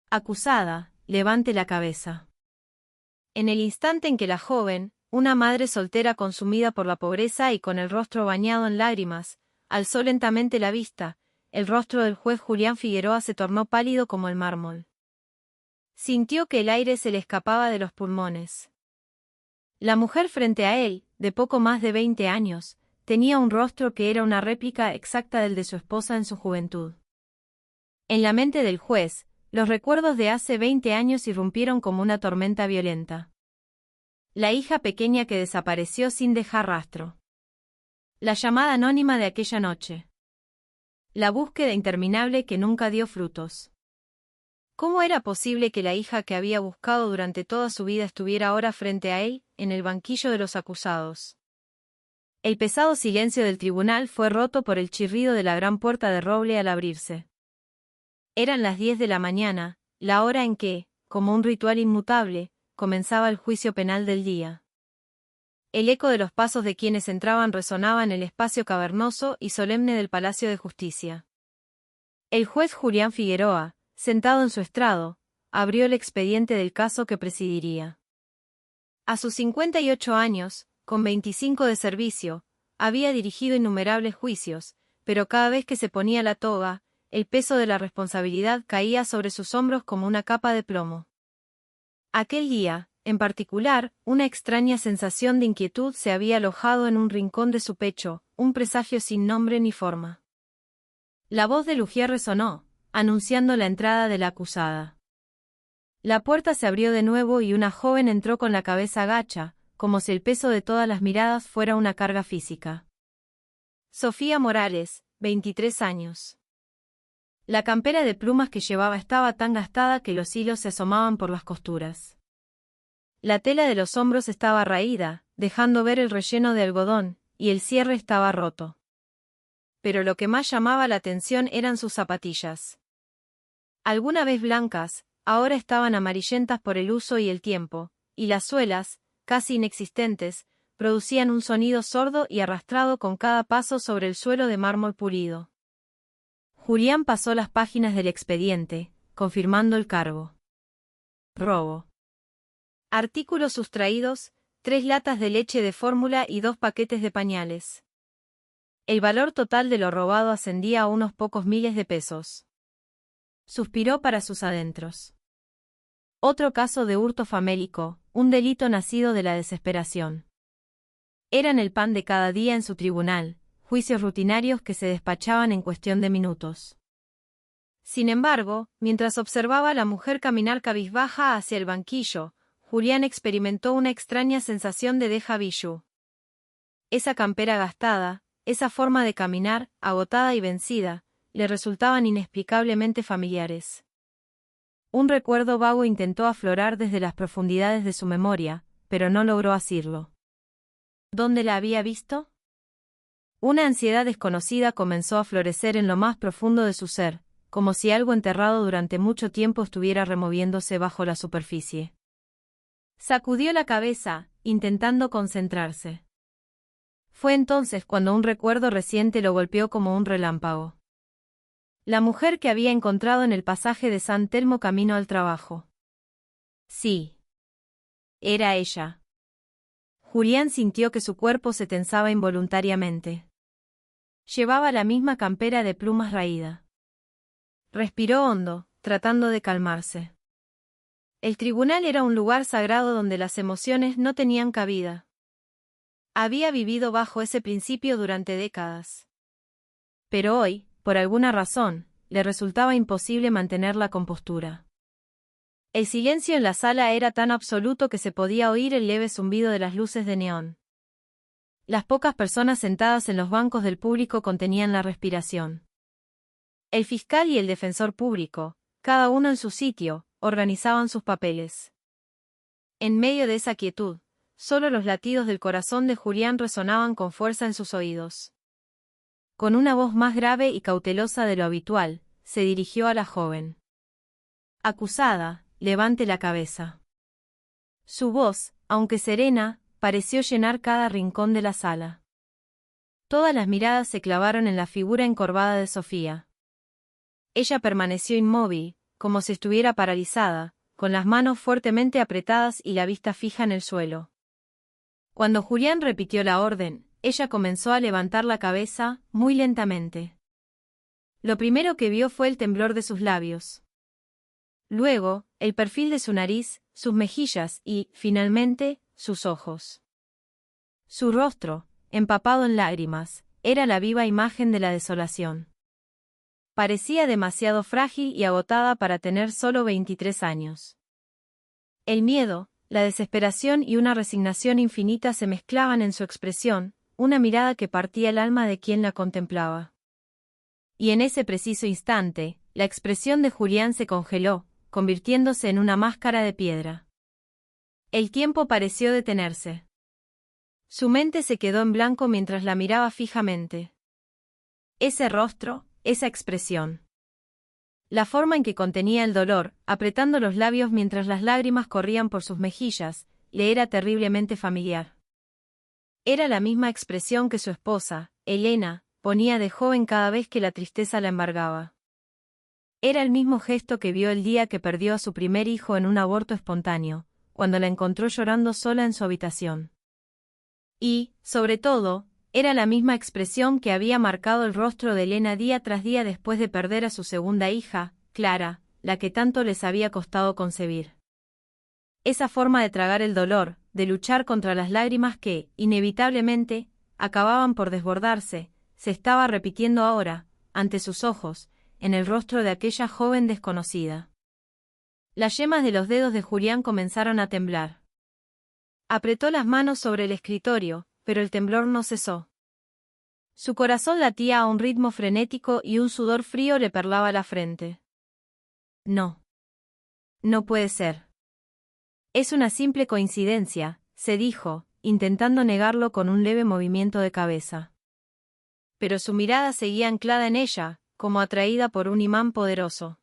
Acusada, levante la cabeza. En el instante en que la joven, una madre soltera consumida por la pobreza y con el rostro bañado en lágrimas, alzó lentamente la vista, el rostro del juez Julián Figueroa se tornó pálido como el mármol. Sintió que el aire se le escapaba de los pulmones. La mujer frente a él, de poco más de 20 años, tenía un rostro que era una réplica exacta del de su esposa en su juventud. En la mente del juez, los recuerdos de hace 20 años irrumpieron como una tormenta violenta. La hija pequeña que desapareció sin dejar rastro. La llamada anónima de aquella noche. La búsqueda interminable que nunca dio frutos. ¿Cómo era posible que la hija que había buscado durante toda su vida estuviera ahora frente a él, en el banquillo de los acusados? El pesado silencio del tribunal fue roto por el chirrido de la gran puerta de roble al abrirse. Eran las 10 de la mañana, la hora en que, como un ritual inmutable, comenzaba el juicio penal del día. El eco de los pasos de quienes entraban resonaba en el espacio cavernoso y solemne del Palacio de Justicia. El juez Julián Figueroa, sentado en su estrado, abrió el expediente del caso que presidiría. A sus 58 años, con 25 de servicio, había dirigido innumerables juicios, pero cada vez que se ponía la toga, el peso de la responsabilidad caía sobre sus hombros como una capa de plomo. Aquel día, en particular, una extraña sensación de inquietud se había alojado en un rincón de su pecho, un presagio sin nombre ni forma. La voz de Lugier resonó, anunciando la entrada de la acusada. La puerta se abrió de nuevo y una joven entró con la cabeza gacha, como si el peso de todas las miradas fuera una carga física. Sofía Morales, 23 años. La campera de plumas que llevaba estaba tan gastada que los hilos se asomaban por las costuras. La tela de los hombros estaba raída, dejando ver el relleno de algodón, y el cierre estaba roto. Pero lo que más llamaba la atención eran sus zapatillas. Alguna vez blancas, ahora estaban amarillentas por el uso y el tiempo, y las suelas, casi inexistentes, producían un sonido sordo y arrastrado con cada paso sobre el suelo de mármol pulido. Julián pasó las páginas del expediente, confirmando el cargo. Robo. Artículos sustraídos, 3 latas de leche de fórmula y 2 paquetes de pañales. El valor total de lo robado ascendía a unos pocos miles de pesos. Suspiró para sus adentros. Otro caso de hurto famélico, un delito nacido de la desesperación. Eran el pan de cada día en su tribunal, juicios rutinarios que se despachaban en cuestión de minutos. Sin embargo, mientras observaba a la mujer caminar cabizbaja hacia el banquillo, Julián experimentó una extraña sensación de déjà vu. Esa campera gastada, esa forma de caminar, agotada y vencida, le resultaban inexplicablemente familiares. Un recuerdo vago intentó aflorar desde las profundidades de su memoria, pero no logró asirlo. ¿Dónde la había visto? Una ansiedad desconocida comenzó a florecer en lo más profundo de su ser, como si algo enterrado durante mucho tiempo estuviera removiéndose bajo la superficie. Sacudió la cabeza, intentando concentrarse. Fue entonces cuando un recuerdo reciente lo golpeó como un relámpago. La mujer que había encontrado en el pasaje de San Telmo camino al trabajo. Sí. Era ella. Julián sintió que su cuerpo se tensaba involuntariamente. Llevaba la misma campera de plumas raída. Respiró hondo, tratando de calmarse. El tribunal era un lugar sagrado donde las emociones no tenían cabida. Había vivido bajo ese principio durante décadas. Pero hoy, por alguna razón, le resultaba imposible mantener la compostura. El silencio en la sala era tan absoluto que se podía oír el leve zumbido de las luces de neón. Las pocas personas sentadas en los bancos del público contenían la respiración. El fiscal y el defensor público, cada uno en su sitio, organizaban sus papeles. En medio de esa quietud, solo los latidos del corazón de Julián resonaban con fuerza en sus oídos. Con una voz más grave y cautelosa de lo habitual, se dirigió a la joven. Acusada, levante la cabeza. Su voz, aunque serena, pareció llenar cada rincón de la sala. Todas las miradas se clavaron en la figura encorvada de Sofía. Ella permaneció inmóvil, como si estuviera paralizada, con las manos fuertemente apretadas y la vista fija en el suelo. Cuando Julián repitió la orden, ella comenzó a levantar la cabeza, muy lentamente. Lo primero que vio fue el temblor de sus labios. Luego, el perfil de su nariz, sus mejillas y, finalmente, sus ojos. Su rostro, empapado en lágrimas, era la viva imagen de la desolación. Parecía demasiado frágil y agotada para tener solo 23 años. El miedo, la desesperación y una resignación infinita se mezclaban en su expresión, una mirada que partía el alma de quien la contemplaba. Y en ese preciso instante, la expresión de Julián se congeló, convirtiéndose en una máscara de piedra. El tiempo pareció detenerse. Su mente se quedó en blanco mientras la miraba fijamente. Ese rostro, esa expresión. La forma en que contenía el dolor, apretando los labios mientras las lágrimas corrían por sus mejillas, le era terriblemente familiar. Era la misma expresión que su esposa, Elena, ponía de joven cada vez que la tristeza la embargaba. Era el mismo gesto que vio el día que perdió a su primer hijo en un aborto espontáneo, cuando la encontró llorando sola en su habitación. Y, sobre todo, era la misma expresión que había marcado el rostro de Elena día tras día después de perder a su segunda hija, Clara, la que tanto les había costado concebir. Esa forma de tragar el dolor, de luchar contra las lágrimas que, inevitablemente, acababan por desbordarse, se estaba repitiendo ahora, ante sus ojos, en el rostro de aquella joven desconocida. Las yemas de los dedos de Julián comenzaron a temblar. Apretó las manos sobre el escritorio, pero el temblor no cesó. Su corazón latía a un ritmo frenético y un sudor frío le perlaba la frente. No. No puede ser. Es una simple coincidencia, se dijo, intentando negarlo con un leve movimiento de cabeza. Pero su mirada seguía anclada en ella, como atraída por un imán poderoso.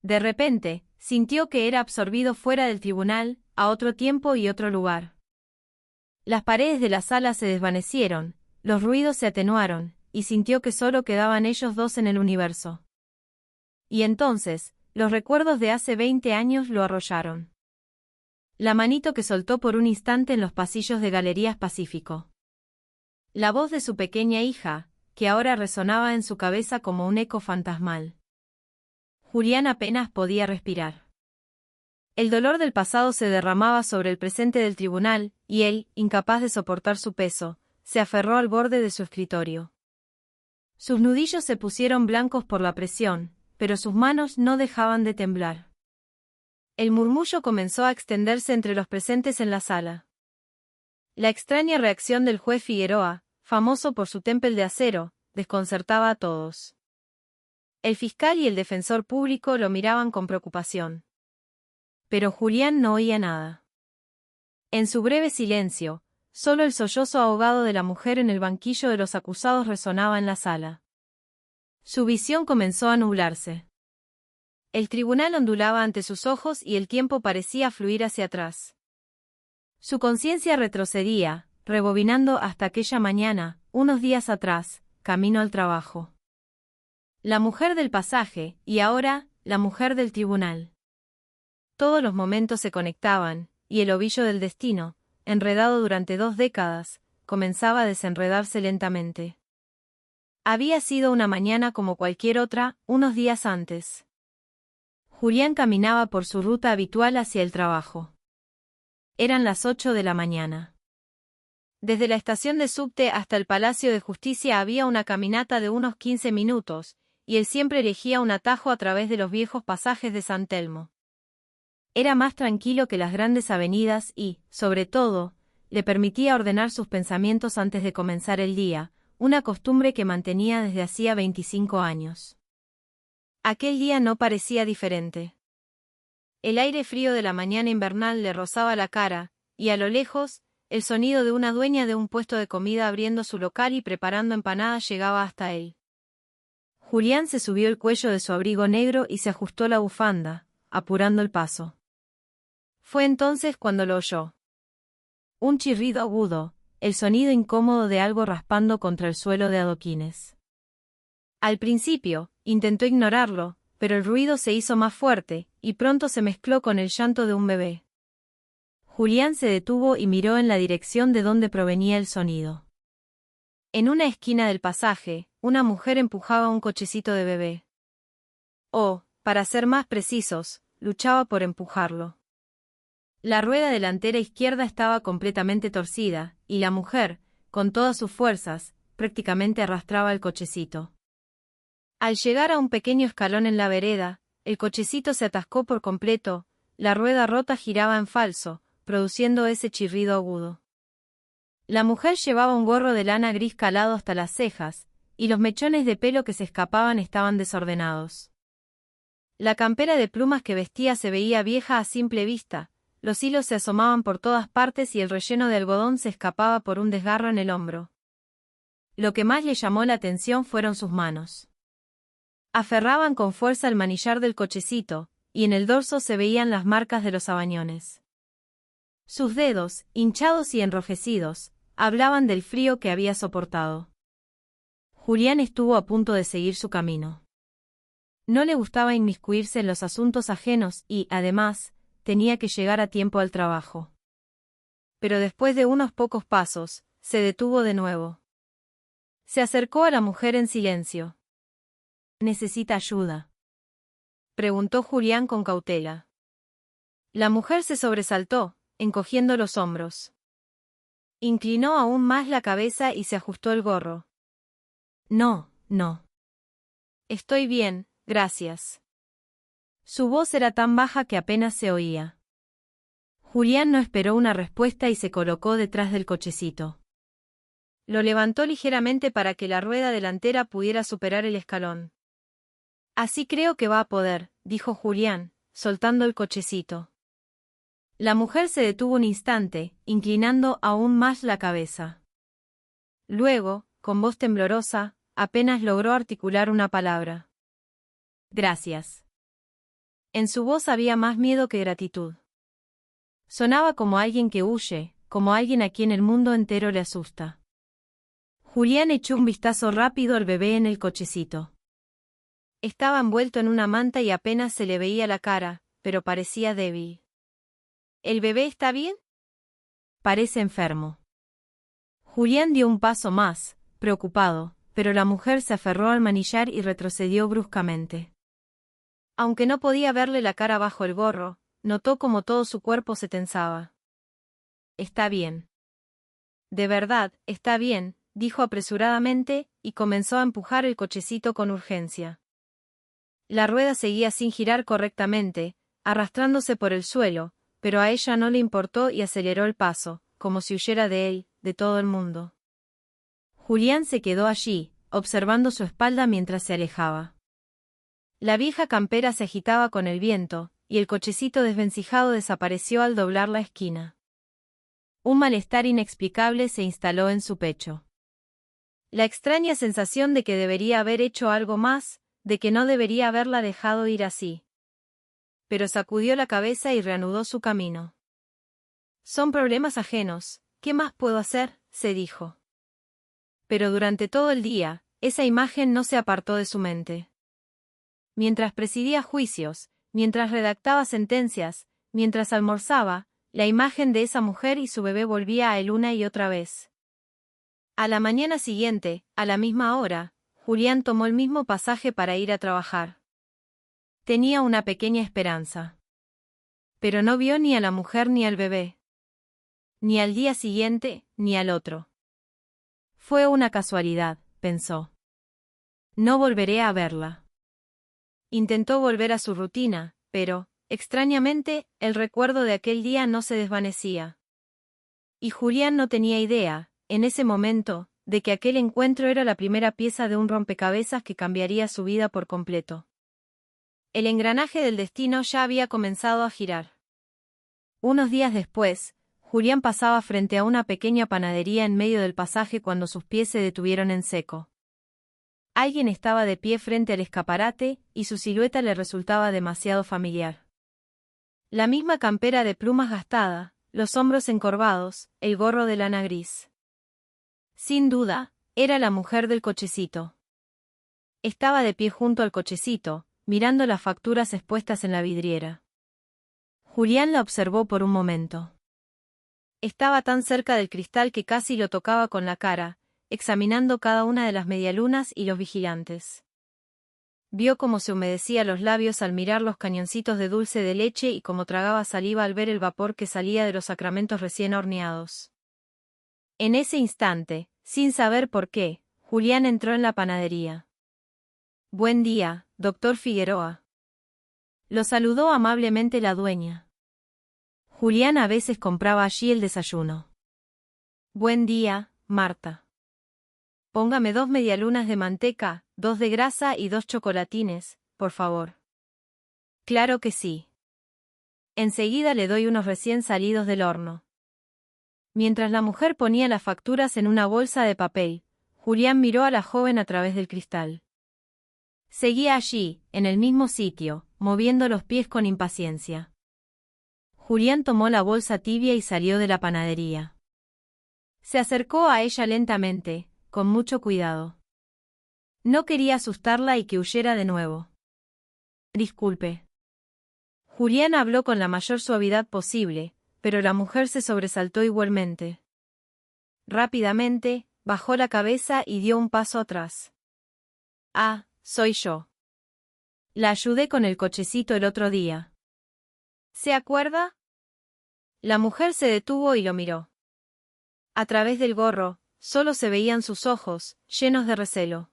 De repente, sintió que era absorbido fuera del tribunal, a otro tiempo y otro lugar. Las paredes de la sala se desvanecieron, los ruidos se atenuaron, y sintió que solo quedaban ellos dos en el universo. Y entonces, los recuerdos de hace 20 años lo arrollaron. La manito que soltó por un instante en los pasillos de Galerías Pacífico. La voz de su pequeña hija, que ahora resonaba en su cabeza como un eco fantasmal. Julián apenas podía respirar. El dolor del pasado se derramaba sobre el presente del tribunal, y él, incapaz de soportar su peso, se aferró al borde de su escritorio. Sus nudillos se pusieron blancos por la presión, pero sus manos no dejaban de temblar. El murmullo comenzó a extenderse entre los presentes en la sala. La extraña reacción del juez Figueroa, famoso por su témpel de acero, desconcertaba a todos. El fiscal y el defensor público lo miraban con preocupación. Pero Julián no oía nada. En su breve silencio, solo el sollozo ahogado de la mujer en el banquillo de los acusados resonaba en la sala. Su visión comenzó a nublarse. El tribunal ondulaba ante sus ojos y el tiempo parecía fluir hacia atrás. Su conciencia retrocedía, rebobinando hasta aquella mañana, unos días atrás, camino al trabajo. La mujer del pasaje, y ahora, la mujer del tribunal. Todos los momentos se conectaban, y el ovillo del destino, enredado durante 2 décadas, comenzaba a desenredarse lentamente. Había sido una mañana como cualquier otra, unos días antes. Julián caminaba por su ruta habitual hacia el trabajo. Eran las 8 de la mañana. Desde la estación de subte hasta el Palacio de Justicia había una caminata de unos 15 minutos, y él siempre elegía un atajo a través de los viejos pasajes de San Telmo. Era más tranquilo que las grandes avenidas y, sobre todo, le permitía ordenar sus pensamientos antes de comenzar el día, una costumbre que mantenía desde hacía 25 años. Aquel día no parecía diferente. El aire frío de la mañana invernal le rozaba la cara, y a lo lejos, el sonido de una dueña de un puesto de comida abriendo su local y preparando empanadas llegaba hasta él. Julián se subió el cuello de su abrigo negro y se ajustó la bufanda, apurando el paso. Fue entonces cuando lo oyó. Un chirrido agudo, el sonido incómodo de algo raspando contra el suelo de adoquines. Al principio, intentó ignorarlo, pero el ruido se hizo más fuerte, y pronto se mezcló con el llanto de un bebé. Julián se detuvo y miró en la dirección de donde provenía el sonido. En una esquina del pasaje, una mujer empujaba un cochecito de bebé. O, para ser más precisos, luchaba por empujarlo. La rueda delantera izquierda estaba completamente torcida, y la mujer, con todas sus fuerzas, prácticamente arrastraba el cochecito. Al llegar a un pequeño escalón en la vereda, el cochecito se atascó por completo, la rueda rota giraba en falso, produciendo ese chirrido agudo. La mujer llevaba un gorro de lana gris calado hasta las cejas, y los mechones de pelo que se escapaban estaban desordenados. La campera de plumas que vestía se veía vieja a simple vista, los hilos se asomaban por todas partes y el relleno de algodón se escapaba por un desgarro en el hombro. Lo que más le llamó la atención fueron sus manos. Aferraban con fuerza el manillar del cochecito, y en el dorso se veían las marcas de los sabañones. Sus dedos, hinchados y enrojecidos, hablaban del frío que había soportado. Julián estuvo a punto de seguir su camino. No le gustaba inmiscuirse en los asuntos ajenos y, además, tenía que llegar a tiempo al trabajo. Pero después de unos pocos pasos, se detuvo de nuevo. Se acercó a la mujer en silencio. ¿Necesita ayuda?, preguntó Julián con cautela. La mujer se sobresaltó, encogiendo los hombros. Inclinó aún más la cabeza y se ajustó el gorro. No, no. Estoy bien, gracias. Su voz era tan baja que apenas se oía. Julián no esperó una respuesta y se colocó detrás del cochecito. Lo levantó ligeramente para que la rueda delantera pudiera superar el escalón. Así creo que va a poder, dijo Julián, soltando el cochecito. La mujer se detuvo un instante, inclinando aún más la cabeza. Luego, con voz temblorosa, apenas logró articular una palabra. Gracias. En su voz había más miedo que gratitud. Sonaba como alguien que huye, como alguien a quien el mundo entero le asusta. Julián echó un vistazo rápido al bebé en el cochecito. Estaba envuelto en una manta y apenas se le veía la cara, pero parecía débil. ¿El bebé está bien? Parece enfermo. Julián dio un paso más, preocupado, pero la mujer se aferró al manillar y retrocedió bruscamente. Aunque no podía verle la cara bajo el gorro, notó como todo su cuerpo se tensaba. Está bien. De verdad, está bien, dijo apresuradamente, y comenzó a empujar el cochecito con urgencia. La rueda seguía sin girar correctamente, arrastrándose por el suelo, pero a ella no le importó y aceleró el paso, como si huyera de él, de todo el mundo. Julián se quedó allí, observando su espalda mientras se alejaba. La vieja campera se agitaba con el viento, y el cochecito desvencijado desapareció al doblar la esquina. Un malestar inexplicable se instaló en su pecho. La extraña sensación de que debería haber hecho algo más, de que no debería haberla dejado ir así. Pero sacudió la cabeza y reanudó su camino. Son problemas ajenos, ¿qué más puedo hacer?, se dijo. Pero durante todo el día, esa imagen no se apartó de su mente. Mientras presidía juicios, mientras redactaba sentencias, mientras almorzaba, la imagen de esa mujer y su bebé volvía a él una y otra vez. A la mañana siguiente, a la misma hora, Julián tomó el mismo pasaje para ir a trabajar. Tenía una pequeña esperanza. Pero no vio ni a la mujer ni al bebé. Ni al día siguiente, ni al otro. Fue una casualidad, pensó. No volveré a verla. Intentó volver a su rutina, pero, extrañamente, el recuerdo de aquel día no se desvanecía. Y Julián no tenía idea, en ese momento, de que aquel encuentro era la primera pieza de un rompecabezas que cambiaría su vida por completo. El engranaje del destino ya había comenzado a girar. Unos días después, Julián pasaba frente a una pequeña panadería en medio del pasaje cuando sus pies se detuvieron en seco. Alguien estaba de pie frente al escaparate, y su silueta le resultaba demasiado familiar. La misma campera de plumas gastada, los hombros encorvados, el gorro de lana gris. Sin duda, era la mujer del cochecito. Estaba de pie junto al cochecito, mirando las facturas expuestas en la vidriera. Julián la observó por un momento. Estaba tan cerca del cristal que casi lo tocaba con la cara, examinando cada una de las medialunas y los vigilantes. Vio cómo se humedecía los labios al mirar los cañoncitos de dulce de leche y cómo tragaba saliva al ver el vapor que salía de los sacramentos recién horneados. En ese instante, sin saber por qué, Julián entró en la panadería. «Buen día, doctor Figueroa». Lo saludó amablemente la dueña. Julián a veces compraba allí el desayuno. «Buen día, Marta. Póngame 2 medialunas de manteca, 2 de grasa y 2 chocolatines, por favor». «Claro que sí. Enseguida le doy unos recién salidos del horno». Mientras la mujer ponía las facturas en una bolsa de papel, Julián miró a la joven a través del cristal. Seguía allí, en el mismo sitio, moviendo los pies con impaciencia. Julián tomó la bolsa tibia y salió de la panadería. Se acercó a ella lentamente, con mucho cuidado. No quería asustarla y que huyera de nuevo. «Disculpe». Julián habló con la mayor suavidad posible, pero la mujer se sobresaltó igualmente. Rápidamente, bajó la cabeza y dio un paso atrás. «Ah, soy yo. La ayudé con el cochecito el otro día. ¿Se acuerda?». La mujer se detuvo y lo miró. A través del gorro, solo se veían sus ojos, llenos de recelo.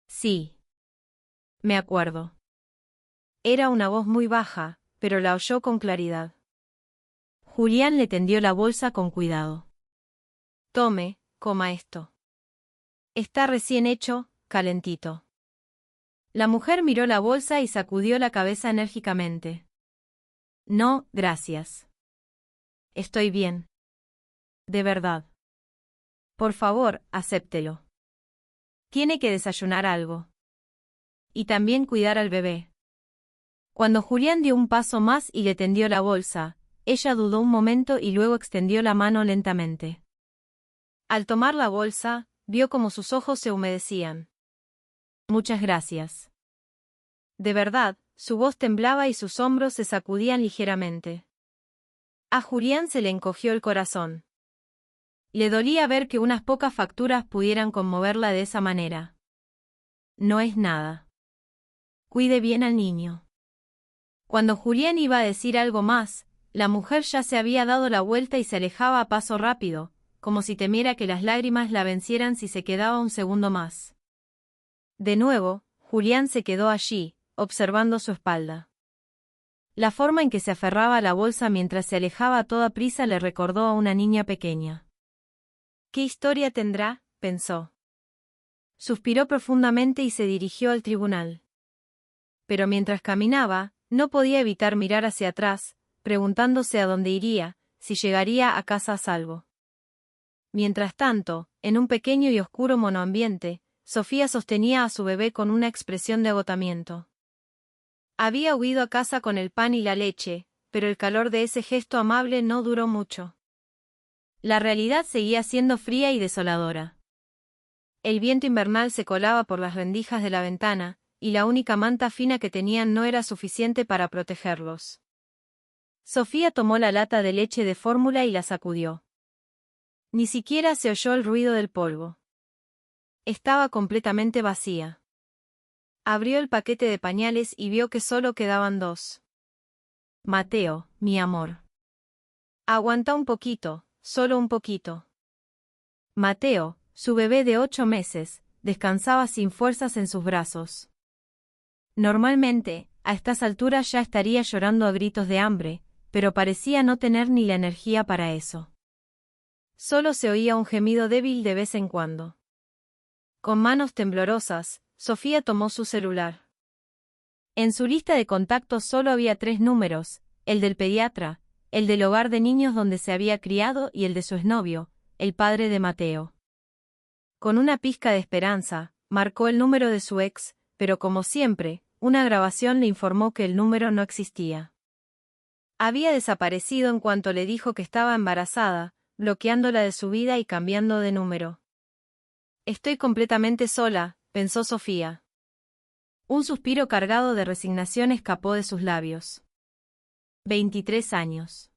«Sí. Me acuerdo». Era una voz muy baja, pero la oyó con claridad. Julián le tendió la bolsa con cuidado. «Tome, coma esto. Está recién hecho, calentito». La mujer miró la bolsa y sacudió la cabeza enérgicamente. «No, gracias. Estoy bien. De verdad. Por favor, acéptelo. Tiene que desayunar algo. Y también cuidar al bebé». Cuando Julián dio un paso más y le tendió la bolsa, ella dudó un momento y luego extendió la mano lentamente. Al tomar la bolsa, vio como sus ojos se humedecían. «Muchas gracias». De verdad, su voz temblaba y sus hombros se sacudían ligeramente. A Julián se le encogió el corazón. Le dolía ver que unas pocas facturas pudieran conmoverla de esa manera. «No es nada. Cuide bien al niño». Cuando Julián iba a decir algo más, la mujer ya se había dado la vuelta y se alejaba a paso rápido, como si temiera que las lágrimas la vencieran si se quedaba un segundo más. De nuevo, Julián se quedó allí, observando su espalda. La forma en que se aferraba a la bolsa mientras se alejaba a toda prisa le recordó a una niña pequeña. «¿Qué historia tendrá?», pensó. Suspiró profundamente y se dirigió al tribunal. Pero mientras caminaba, no podía evitar mirar hacia atrás, preguntándose a dónde iría, si llegaría a casa a salvo. Mientras tanto, en un pequeño y oscuro monoambiente, Sofía sostenía a su bebé con una expresión de agotamiento. Había huido a casa con el pan y la leche, pero el calor de ese gesto amable no duró mucho. La realidad seguía siendo fría y desoladora. El viento invernal se colaba por las rendijas de la ventana, y la única manta fina que tenían no era suficiente para protegerlos. Sofía tomó la lata de leche de fórmula y la sacudió. Ni siquiera se oyó el ruido del polvo. Estaba completamente vacía. Abrió el paquete de pañales y vio que solo quedaban 2. «Mateo, mi amor. Aguanta un poquito, solo un poquito». Mateo, su bebé de 8 meses, descansaba sin fuerzas en sus brazos. Normalmente, a estas alturas ya estaría llorando a gritos de hambre, pero parecía no tener ni la energía para eso. Solo se oía un gemido débil de vez en cuando. Con manos temblorosas, Sofía tomó su celular. En su lista de contactos solo había 3 números, el del pediatra, el del hogar de niños donde se había criado y el de su exnovio, el padre de Mateo. Con una pizca de esperanza, marcó el número de su ex, pero como siempre, una grabación le informó que el número no existía. Había desaparecido en cuanto le dijo que estaba embarazada, bloqueándola de su vida y cambiando de número. «Estoy completamente sola», pensó Sofía. Un suspiro cargado de resignación escapó de sus labios. 23 años.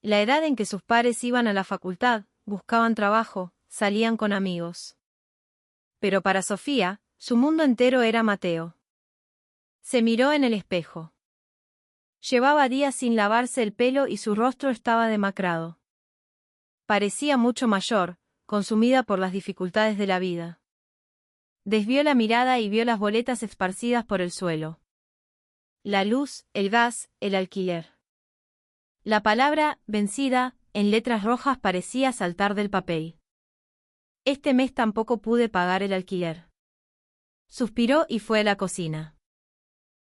La edad en que sus pares iban a la facultad, buscaban trabajo, salían con amigos. Pero para Sofía, su mundo entero era Mateo. Se miró en el espejo. Llevaba días sin lavarse el pelo y su rostro estaba demacrado. Parecía mucho mayor, consumida por las dificultades de la vida. Desvió la mirada y vio las boletas esparcidas por el suelo. La luz, el gas, el alquiler. La palabra, vencida, en letras rojas parecía saltar del papel. Este mes tampoco pude pagar el alquiler. Suspiró y fue a la cocina.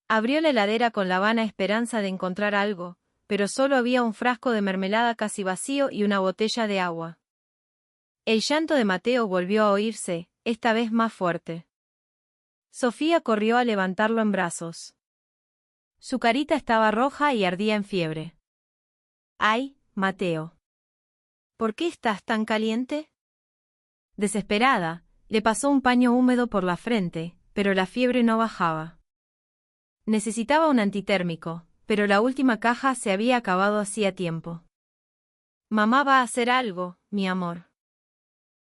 Abrió la heladera con la vana esperanza de encontrar algo, pero solo había un frasco de mermelada casi vacío y una botella de agua. El llanto de Mateo volvió a oírse, esta vez más fuerte. Sofía corrió a levantarlo en brazos. Su carita estaba roja y ardía en fiebre. ¡Ay, Mateo! ¿Por qué estás tan caliente? Desesperada, le pasó un paño húmedo por la frente, pero la fiebre no bajaba. Necesitaba un antitérmico, pero la última caja se había acabado hacía tiempo. Mamá va a hacer algo, mi amor.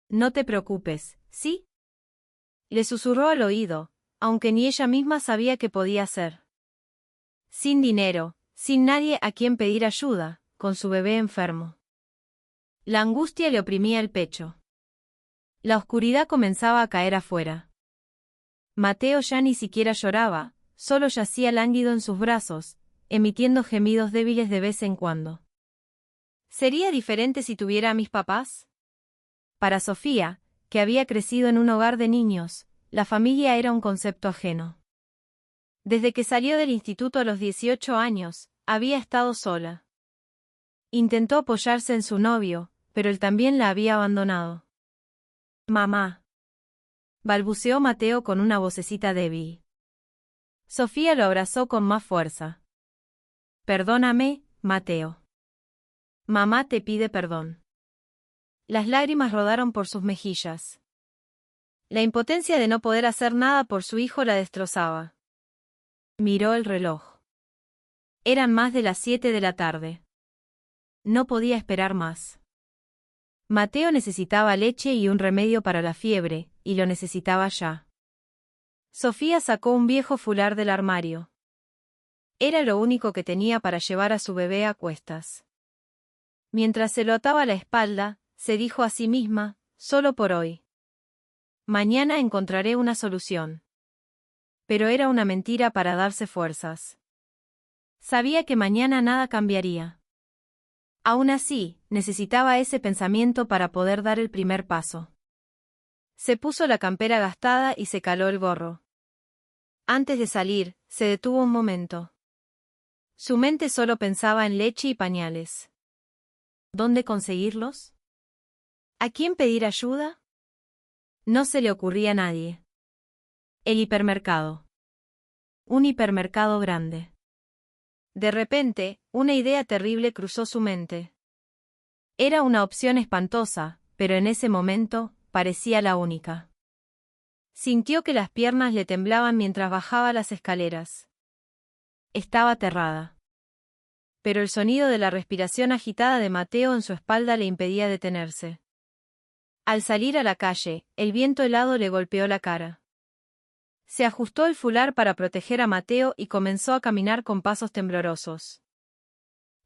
No te preocupes, ¿sí? Le susurró al oído, aunque ni ella misma sabía qué podía hacer. Sin dinero, sin nadie a quien pedir ayuda, con su bebé enfermo. La angustia le oprimía el pecho. La oscuridad comenzaba a caer afuera. Mateo ya ni siquiera lloraba, solo yacía lánguido en sus brazos, emitiendo gemidos débiles de vez en cuando. ¿Sería diferente si tuviera a mis papás? Para Sofía, que había crecido en un hogar de niños, la familia era un concepto ajeno. Desde que salió del instituto a los 18 años, había estado sola. Intentó apoyarse en su novio, pero él también la había abandonado. Mamá. Balbuceó Mateo con una vocecita débil. Sofía lo abrazó con más fuerza. Perdóname, Mateo. Mamá te pide perdón. Las lágrimas rodaron por sus mejillas. La impotencia de no poder hacer nada por su hijo la destrozaba. Miró el reloj. Eran más de las 7 de la tarde. No podía esperar más. Mateo necesitaba leche y un remedio para la fiebre, y lo necesitaba ya. Sofía sacó un viejo fular del armario. Era lo único que tenía para llevar a su bebé a cuestas. Mientras se lo ataba a la espalda, se dijo a sí misma, solo por hoy. Mañana encontraré una solución. Pero era una mentira para darse fuerzas. Sabía que mañana nada cambiaría. Aún así, necesitaba ese pensamiento para poder dar el primer paso. Se puso la campera gastada y se caló el gorro. Antes de salir, se detuvo un momento. Su mente solo pensaba en leche y pañales. ¿Dónde conseguirlos? ¿A quién pedir ayuda? No se le ocurría a nadie. El hipermercado. Un hipermercado grande. De repente, una idea terrible cruzó su mente. Era una opción espantosa, pero en ese momento, parecía la única. Sintió que las piernas le temblaban mientras bajaba las escaleras. Estaba aterrada. Pero el sonido de la respiración agitada de Mateo en su espalda le impedía detenerse. Al salir a la calle, el viento helado le golpeó la cara. Se ajustó el fular para proteger a Mateo y comenzó a caminar con pasos temblorosos.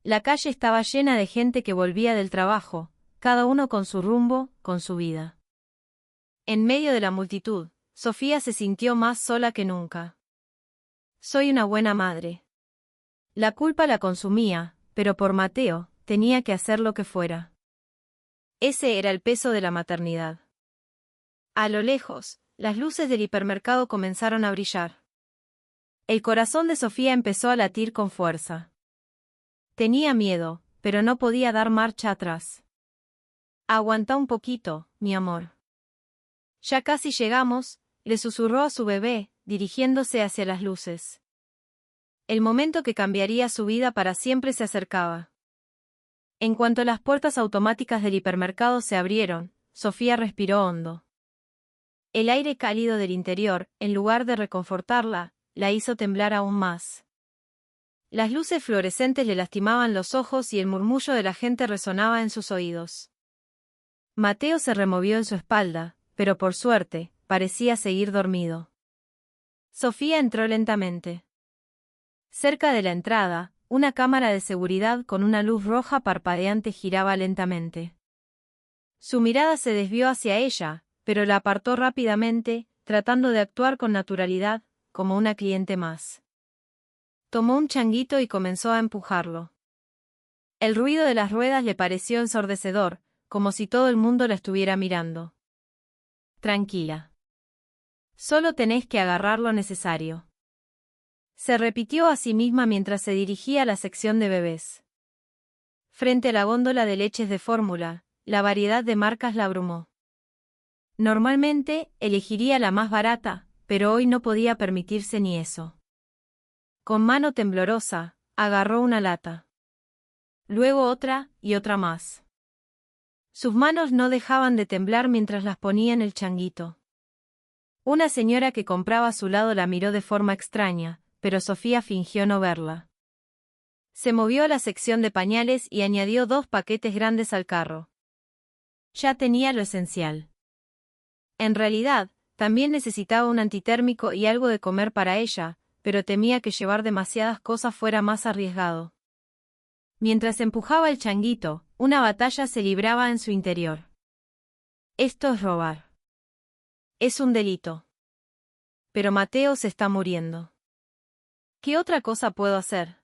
La calle estaba llena de gente que volvía del trabajo, cada uno con su rumbo, con su vida. En medio de la multitud, Sofía se sintió más sola que nunca. Soy una buena madre. La culpa la consumía, pero por Mateo, tenía que hacer lo que fuera. Ese era el peso de la maternidad. A lo lejos, las luces del hipermercado comenzaron a brillar. El corazón de Sofía empezó a latir con fuerza. Tenía miedo, pero no podía dar marcha atrás. Aguanta un poquito, mi amor. Ya casi llegamos, le susurró a su bebé, dirigiéndose hacia las luces. El momento que cambiaría su vida para siempre se acercaba. En cuanto las puertas automáticas del hipermercado se abrieron, Sofía respiró hondo. El aire cálido del interior, en lugar de reconfortarla, la hizo temblar aún más. Las luces fluorescentes le lastimaban los ojos y el murmullo de la gente resonaba en sus oídos. Mateo se removió en su espalda, pero por suerte, parecía seguir dormido. Sofía entró lentamente. Cerca de la entrada, una cámara de seguridad con una luz roja parpadeante giraba lentamente. Su mirada se desvió hacia ella, pero la apartó rápidamente, tratando de actuar con naturalidad, como una cliente más. Tomó un changuito y comenzó a empujarlo. El ruido de las ruedas le pareció ensordecedor, como si todo el mundo la estuviera mirando. Tranquila. Solo tenés que agarrar lo necesario. Se repitió a sí misma mientras se dirigía a la sección de bebés. Frente a la góndola de leches de fórmula, la variedad de marcas la abrumó. Normalmente, elegiría la más barata, pero hoy no podía permitirse ni eso. Con mano temblorosa, agarró una lata. Luego otra, y otra más. Sus manos no dejaban de temblar mientras las ponía en el changuito. Una señora que compraba a su lado la miró de forma extraña, pero Sofía fingió no verla. Se movió a la sección de pañales y añadió 2 paquetes grandes al carro. Ya tenía lo esencial. En realidad, también necesitaba un antitérmico y algo de comer para ella, pero temía que llevar demasiadas cosas fuera más arriesgado. Mientras empujaba el changuito, una batalla se libraba en su interior. Esto es robar. Es un delito. Pero Mateo se está muriendo. ¿Qué otra cosa puedo hacer?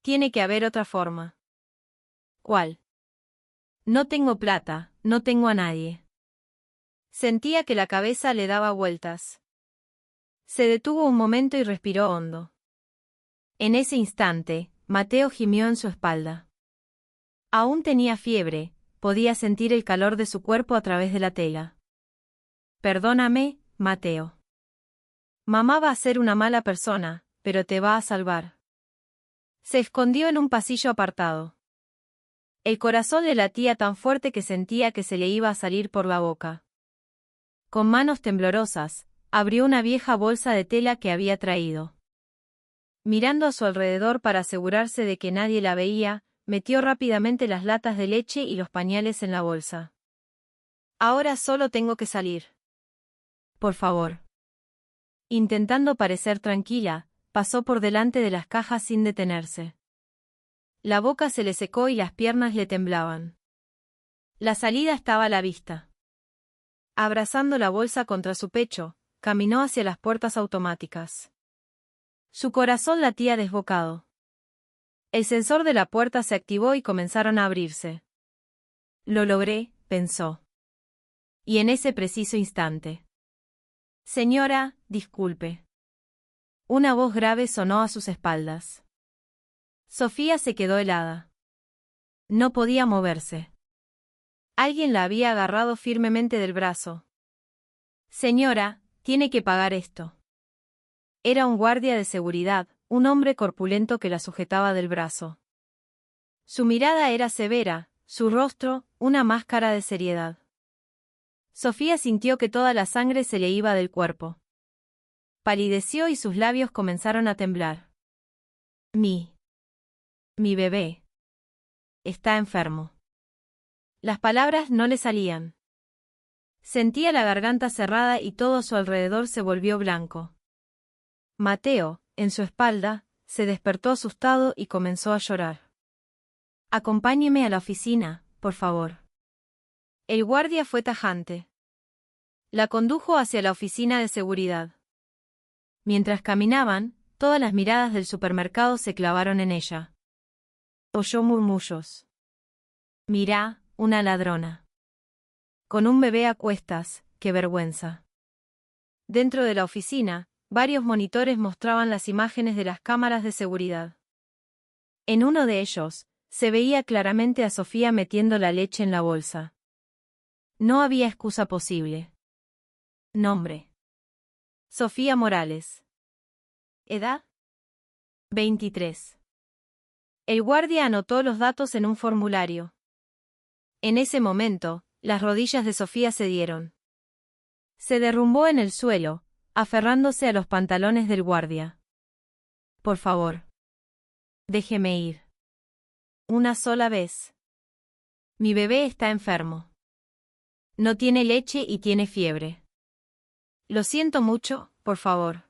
Tiene que haber otra forma. ¿Cuál? No tengo plata, no tengo a nadie. Sentía que la cabeza le daba vueltas. Se detuvo un momento y respiró hondo. En ese instante, Mateo gimió en su espalda. Aún tenía fiebre, podía sentir el calor de su cuerpo a través de la tela. Perdóname, Mateo. Mamá va a ser una mala persona, pero te va a salvar. Se escondió en un pasillo apartado. El corazón le latía tan fuerte que sentía que se le iba a salir por la boca. Con manos temblorosas, abrió una vieja bolsa de tela que había traído. Mirando a su alrededor para asegurarse de que nadie la veía, metió rápidamente las latas de leche y los pañales en la bolsa. Ahora solo tengo que salir. Por favor. Intentando parecer tranquila, pasó por delante de las cajas sin detenerse. La boca se le secó y las piernas le temblaban. La salida estaba a la vista. Abrazando la bolsa contra su pecho, caminó hacia las puertas automáticas. Su corazón latía desbocado. El sensor de la puerta se activó y comenzaron a abrirse. Lo logré, pensó. Y en ese preciso instante. Señora, disculpe. Una voz grave sonó a sus espaldas. Sofía se quedó helada. No podía moverse. Alguien la había agarrado firmemente del brazo. Señora, tiene que pagar esto. Era un guardia de seguridad, un hombre corpulento que la sujetaba del brazo. Su mirada era severa, su rostro, una máscara de seriedad. Sofía sintió que toda la sangre se le iba del cuerpo. Palideció y sus labios comenzaron a temblar. Mi bebé. Está enfermo. Las palabras no le salían. Sentía la garganta cerrada y todo a su alrededor se volvió blanco. Mateo, en su espalda, se despertó asustado y comenzó a llorar. Acompáñeme a la oficina, por favor. El guardia fue tajante. La condujo hacia la oficina de seguridad. Mientras caminaban, todas las miradas del supermercado se clavaron en ella. Oyó murmullos. Mirá, una ladrona. Con un bebé a cuestas, qué vergüenza. Dentro de la oficina, varios monitores mostraban las imágenes de las cámaras de seguridad. En uno de ellos, se veía claramente a Sofía metiendo la leche en la bolsa. No había excusa posible. Nombre: Sofía Morales. Edad: 23. El guardia anotó los datos en un formulario. En ese momento, las rodillas de Sofía cedieron. Se derrumbó en el suelo, aferrándose a los pantalones del guardia. Por favor. Déjeme ir. Una sola vez. Mi bebé está enfermo. No tiene leche y tiene fiebre. Lo siento mucho, por favor.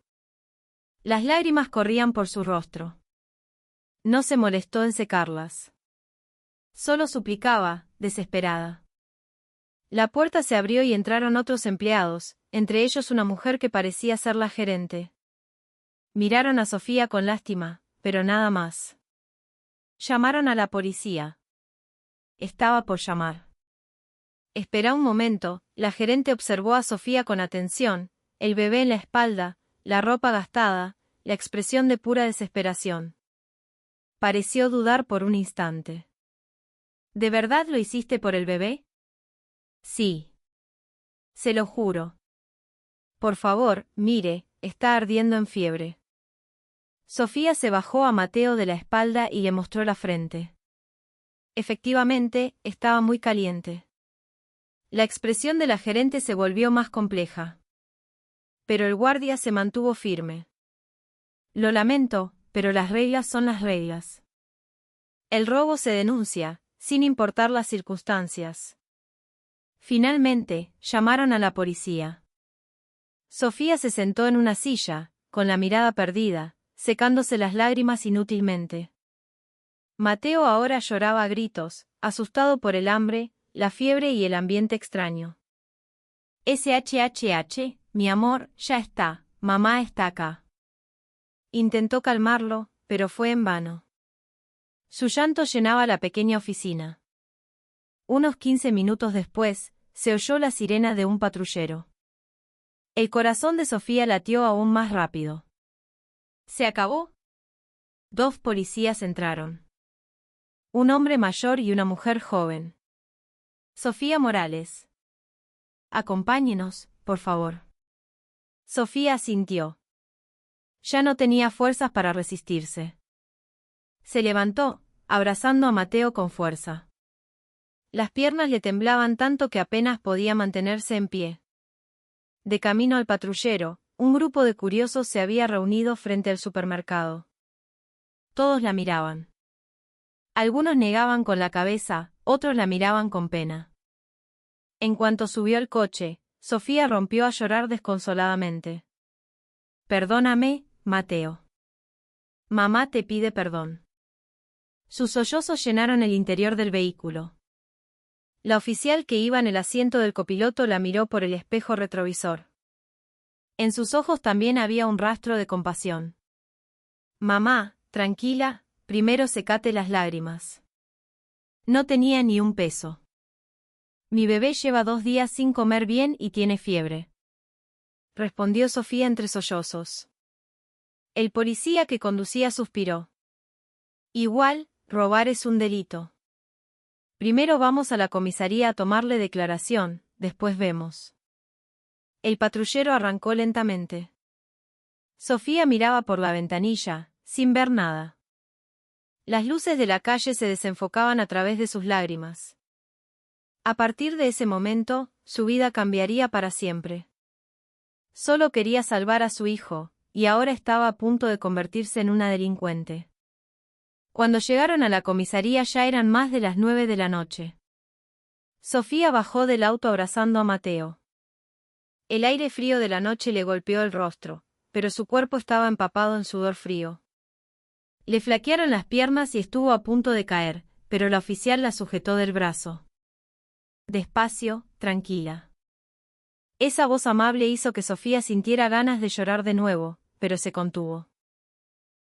Las lágrimas corrían por su rostro. No se molestó en secarlas. Solo suplicaba, desesperada. La puerta se abrió y entraron otros empleados, entre ellos una mujer que parecía ser la gerente. Miraron a Sofía con lástima, pero nada más. Llamaron a la policía. Estaba por llamar. Espera un momento, la gerente observó a Sofía con atención, el bebé en la espalda, la ropa gastada, la expresión de pura desesperación. Pareció dudar por un instante. ¿De verdad lo hiciste por el bebé? Sí. Se lo juro. Por favor, mire, está ardiendo en fiebre. Sofía se bajó a Mateo de la espalda y le mostró la frente. Efectivamente, estaba muy caliente. La expresión de la gerente se volvió más compleja. Pero el guardia se mantuvo firme. Lo lamento, pero las reglas son las reglas. El robo se denuncia, sin importar las circunstancias. Finalmente, llamaron a la policía. Sofía se sentó en una silla, con la mirada perdida, secándose las lágrimas inútilmente. Mateo ahora lloraba a gritos, asustado por el hambre, la fiebre y el ambiente extraño. SHHH, mi amor, ya está, mamá está acá. Intentó calmarlo, pero fue en vano. Su llanto llenaba la pequeña oficina. Unos 15 minutos después, se oyó la sirena de un patrullero. El corazón de Sofía latió aún más rápido. ¿Se acabó? 2 policías entraron. Un hombre mayor y una mujer joven. Sofía Morales. Acompáñenos, por favor. Sofía asintió. Ya no tenía fuerzas para resistirse. Se levantó, abrazando a Mateo con fuerza. Las piernas le temblaban tanto que apenas podía mantenerse en pie. De camino al patrullero, un grupo de curiosos se había reunido frente al supermercado. Todos la miraban. Algunos negaban con la cabeza, otros la miraban con pena. En cuanto subió al coche, Sofía rompió a llorar desconsoladamente. Perdóname, Mateo. Mamá te pide perdón. Sus sollozos llenaron el interior del vehículo. La oficial que iba en el asiento del copiloto la miró por el espejo retrovisor. En sus ojos también había un rastro de compasión. Mamá, tranquila, primero secate las lágrimas. No tenía ni un peso. Mi bebé lleva 2 días sin comer bien y tiene fiebre. Respondió Sofía entre sollozos. El policía que conducía suspiró. Igual, robar es un delito. Primero vamos a la comisaría a tomarle declaración, después vemos. El patrullero arrancó lentamente. Sofía miraba por la ventanilla, sin ver nada. Las luces de la calle se desenfocaban a través de sus lágrimas. A partir de ese momento, su vida cambiaría para siempre. Solo quería salvar a su hijo, y ahora estaba a punto de convertirse en una delincuente. Cuando llegaron a la comisaría ya eran más de las 9 de la noche. Sofía bajó del auto abrazando a Mateo. El aire frío de la noche le golpeó el rostro, pero su cuerpo estaba empapado en sudor frío. Le flaquearon las piernas y estuvo a punto de caer, pero la oficial la sujetó del brazo. Despacio, tranquila. Esa voz amable hizo que Sofía sintiera ganas de llorar de nuevo, pero se contuvo.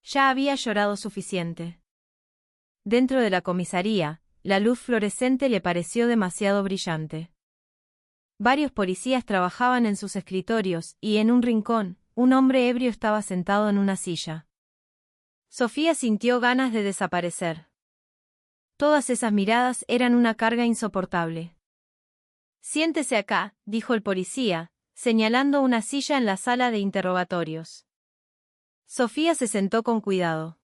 Ya había llorado suficiente. Dentro de la comisaría, la luz fluorescente le pareció demasiado brillante. Varios policías trabajaban en sus escritorios y en un rincón, un hombre ebrio estaba sentado en una silla. Sofía sintió ganas de desaparecer. Todas esas miradas eran una carga insoportable. Siéntese acá, dijo el policía, señalando una silla en la sala de interrogatorios. Sofía se sentó con cuidado.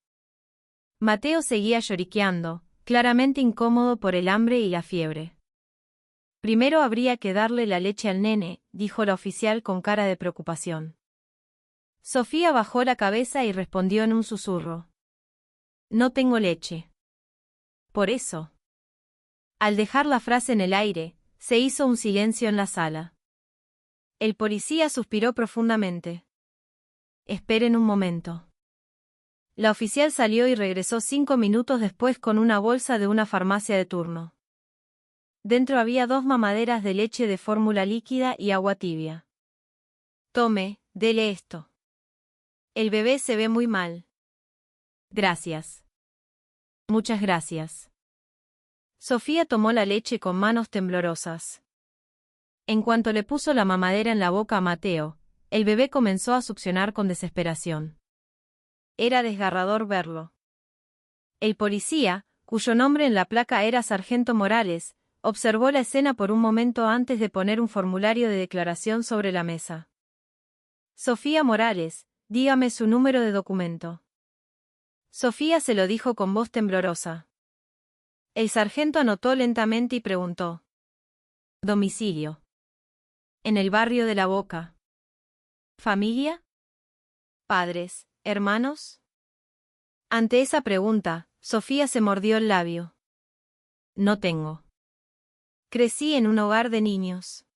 Mateo seguía lloriqueando, claramente incómodo por el hambre y la fiebre. Primero habría que darle la leche al nene, dijo la oficial con cara de preocupación. Sofía bajó la cabeza y respondió en un susurro. No tengo leche. Por eso. Al dejar la frase en el aire, se hizo un silencio en la sala. El policía suspiró profundamente. Esperen un momento. La oficial salió y regresó 5 minutos después con una bolsa de una farmacia de turno. Dentro había 2 mamaderas de leche de fórmula líquida y agua tibia. Tome, dele esto. El bebé se ve muy mal. Gracias. Muchas gracias. Sofía tomó la leche con manos temblorosas. En cuanto le puso la mamadera en la boca a Mateo, el bebé comenzó a succionar con desesperación. Era desgarrador verlo. El policía, cuyo nombre en la placa era Sargento Morales, observó la escena por un momento antes de poner un formulario de declaración sobre la mesa. Sofía Morales, dígame su número de documento. Sofía se lo dijo con voz temblorosa. El sargento anotó lentamente y preguntó. Domicilio. En el barrio de La Boca. ¿Familia? ¿Padres, hermanos? Ante esa pregunta, Sofía se mordió el labio. No tengo. Crecí en un hogar de niños.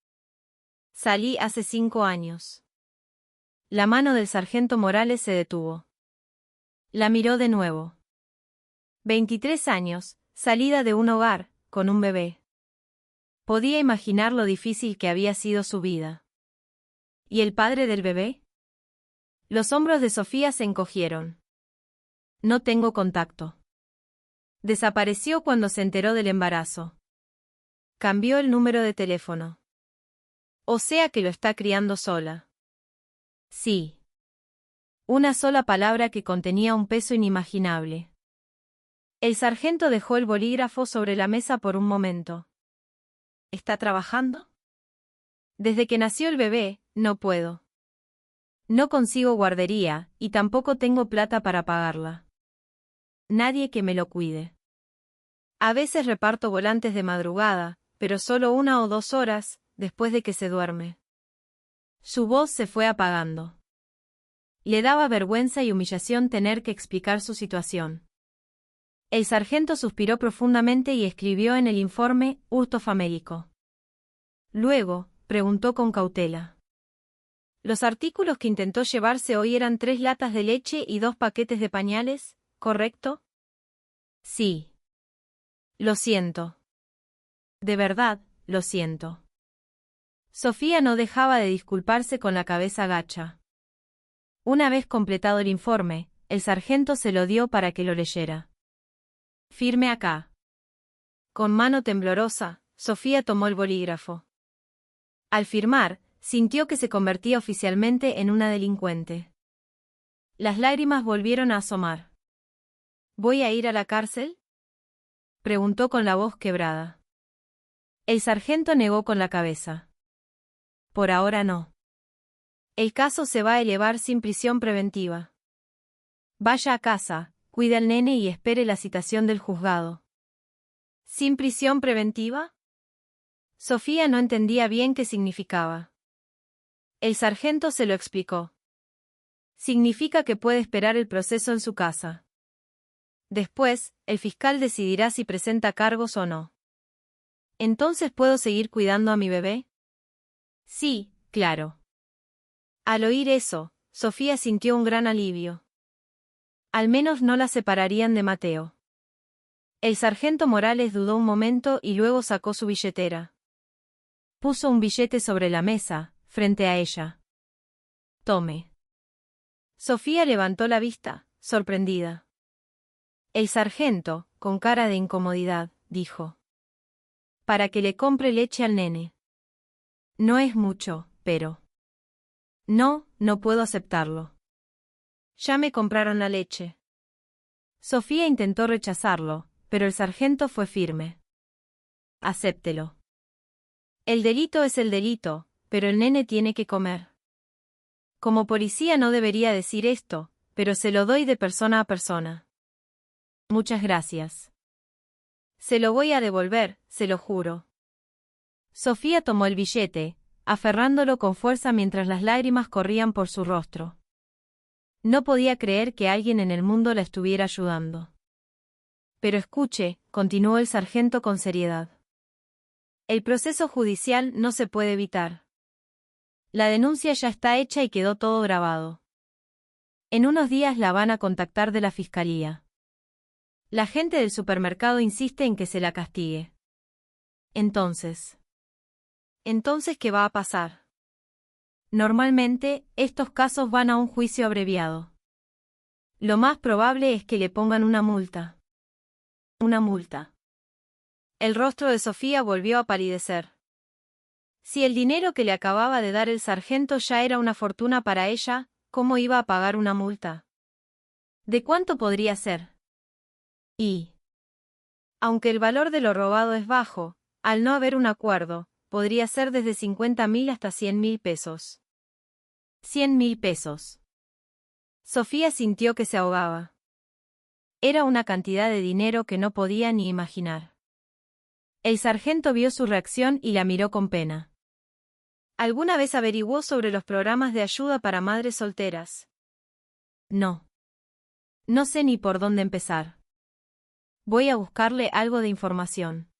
Salí hace 5 años. La mano del sargento Morales se detuvo. La miró de nuevo. 23 años, salida de un hogar, con un bebé. Podía imaginar lo difícil que había sido su vida. ¿Y el padre del bebé? Los hombros de Sofía se encogieron. No tengo contacto. Desapareció cuando se enteró del embarazo. Cambió el número de teléfono. O sea que lo está criando sola. Sí. Una sola palabra que contenía un peso inimaginable. El sargento dejó el bolígrafo sobre la mesa por un momento. ¿Está trabajando? Desde que nació el bebé, no puedo. No consigo guardería, y tampoco tengo plata para pagarla. Nadie que me lo cuide. A veces reparto volantes de madrugada, pero solo 1 o 2 horas, después de que se duerme. Su voz se fue apagando. Le daba vergüenza y humillación tener que explicar su situación. El sargento suspiró profundamente y escribió en el informe, hurto famélico. Luego, preguntó con cautela. Los artículos que intentó llevarse hoy eran 3 latas de leche y 2 paquetes de pañales, ¿correcto? Sí. Lo siento. De verdad, lo siento. Sofía no dejaba de disculparse con la cabeza gacha. Una vez completado el informe, el sargento se lo dio para que lo leyera. Firme acá. Con mano temblorosa, Sofía tomó el bolígrafo. Al firmar, sintió que se convertía oficialmente en una delincuente. Las lágrimas volvieron a asomar. ¿Voy a ir a la cárcel?, preguntó con la voz quebrada. El sargento negó con la cabeza. Por ahora no. El caso se va a elevar sin prisión preventiva. Vaya a casa, cuide al nene y espere la citación del juzgado. ¿Sin prisión preventiva? Sofía no entendía bien qué significaba. El sargento se lo explicó. Significa que puede esperar el proceso en su casa. Después, el fiscal decidirá si presenta cargos o no. ¿Entonces puedo seguir cuidando a mi bebé? Sí, claro. Al oír eso, Sofía sintió un gran alivio. Al menos no la separarían de Mateo. El sargento Morales dudó un momento y luego sacó su billetera. Puso un billete sobre la mesa, frente a ella. Tome. Sofía levantó la vista, sorprendida. El sargento, con cara de incomodidad, dijo. Para que le compre leche al nene. No es mucho, pero... No, no puedo aceptarlo. Ya me compraron la leche. Sofía intentó rechazarlo, pero el sargento fue firme. Acéptelo. El delito es el delito, pero el nene tiene que comer. Como policía no debería decir esto, pero se lo doy de persona a persona. Muchas gracias. Se lo voy a devolver, se lo juro. Sofía tomó el billete, aferrándolo con fuerza mientras las lágrimas corrían por su rostro. No podía creer que alguien en el mundo la estuviera ayudando. Pero escuche, continuó el sargento con seriedad. El proceso judicial no se puede evitar. La denuncia ya está hecha y quedó todo grabado. En unos días la van a contactar de la fiscalía. La gente del supermercado insiste en que se la castigue. Entonces, ¿qué va a pasar? Normalmente, estos casos van a un juicio abreviado. Lo más probable es que le pongan una multa. Una multa. El rostro de Sofía volvió a palidecer. Si el dinero que le acababa de dar el sargento ya era una fortuna para ella, ¿cómo iba a pagar una multa? ¿De cuánto podría ser? Y, aunque el valor de lo robado es bajo, al no haber un acuerdo, podría ser desde 50.000 hasta 100.000 pesos. 100.000 pesos. Sofía sintió que se ahogaba. Era una cantidad de dinero que no podía ni imaginar. El sargento vio su reacción y la miró con pena. ¿Alguna vez averiguó sobre los programas de ayuda para madres solteras? No. No sé ni por dónde empezar. Voy a buscarle algo de información.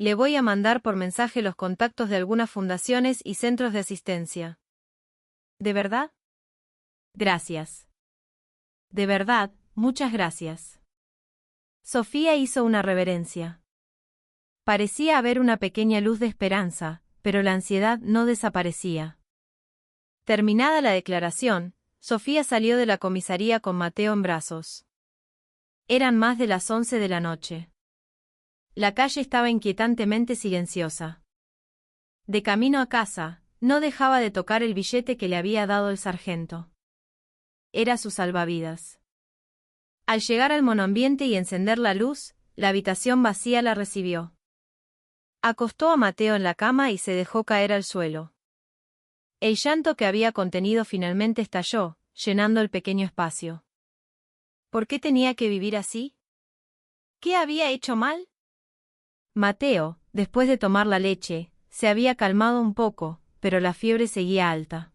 Le voy a mandar por mensaje los contactos de algunas fundaciones y centros de asistencia. ¿De verdad? Gracias. De verdad, muchas gracias. Sofía hizo una reverencia. Parecía haber una pequeña luz de esperanza, pero la ansiedad no desaparecía. Terminada la declaración, Sofía salió de la comisaría con Mateo en brazos. Eran más de las 11 de la noche. La calle estaba inquietantemente silenciosa. De camino a casa, no dejaba de tocar el billete que le había dado el sargento. Era su salvavidas. Al llegar al monoambiente y encender la luz, la habitación vacía la recibió. Acostó a Mateo en la cama y se dejó caer al suelo. El llanto que había contenido finalmente estalló, llenando el pequeño espacio. ¿Por qué tenía que vivir así? ¿Qué había hecho mal? Mateo, después de tomar la leche, se había calmado un poco, pero la fiebre seguía alta.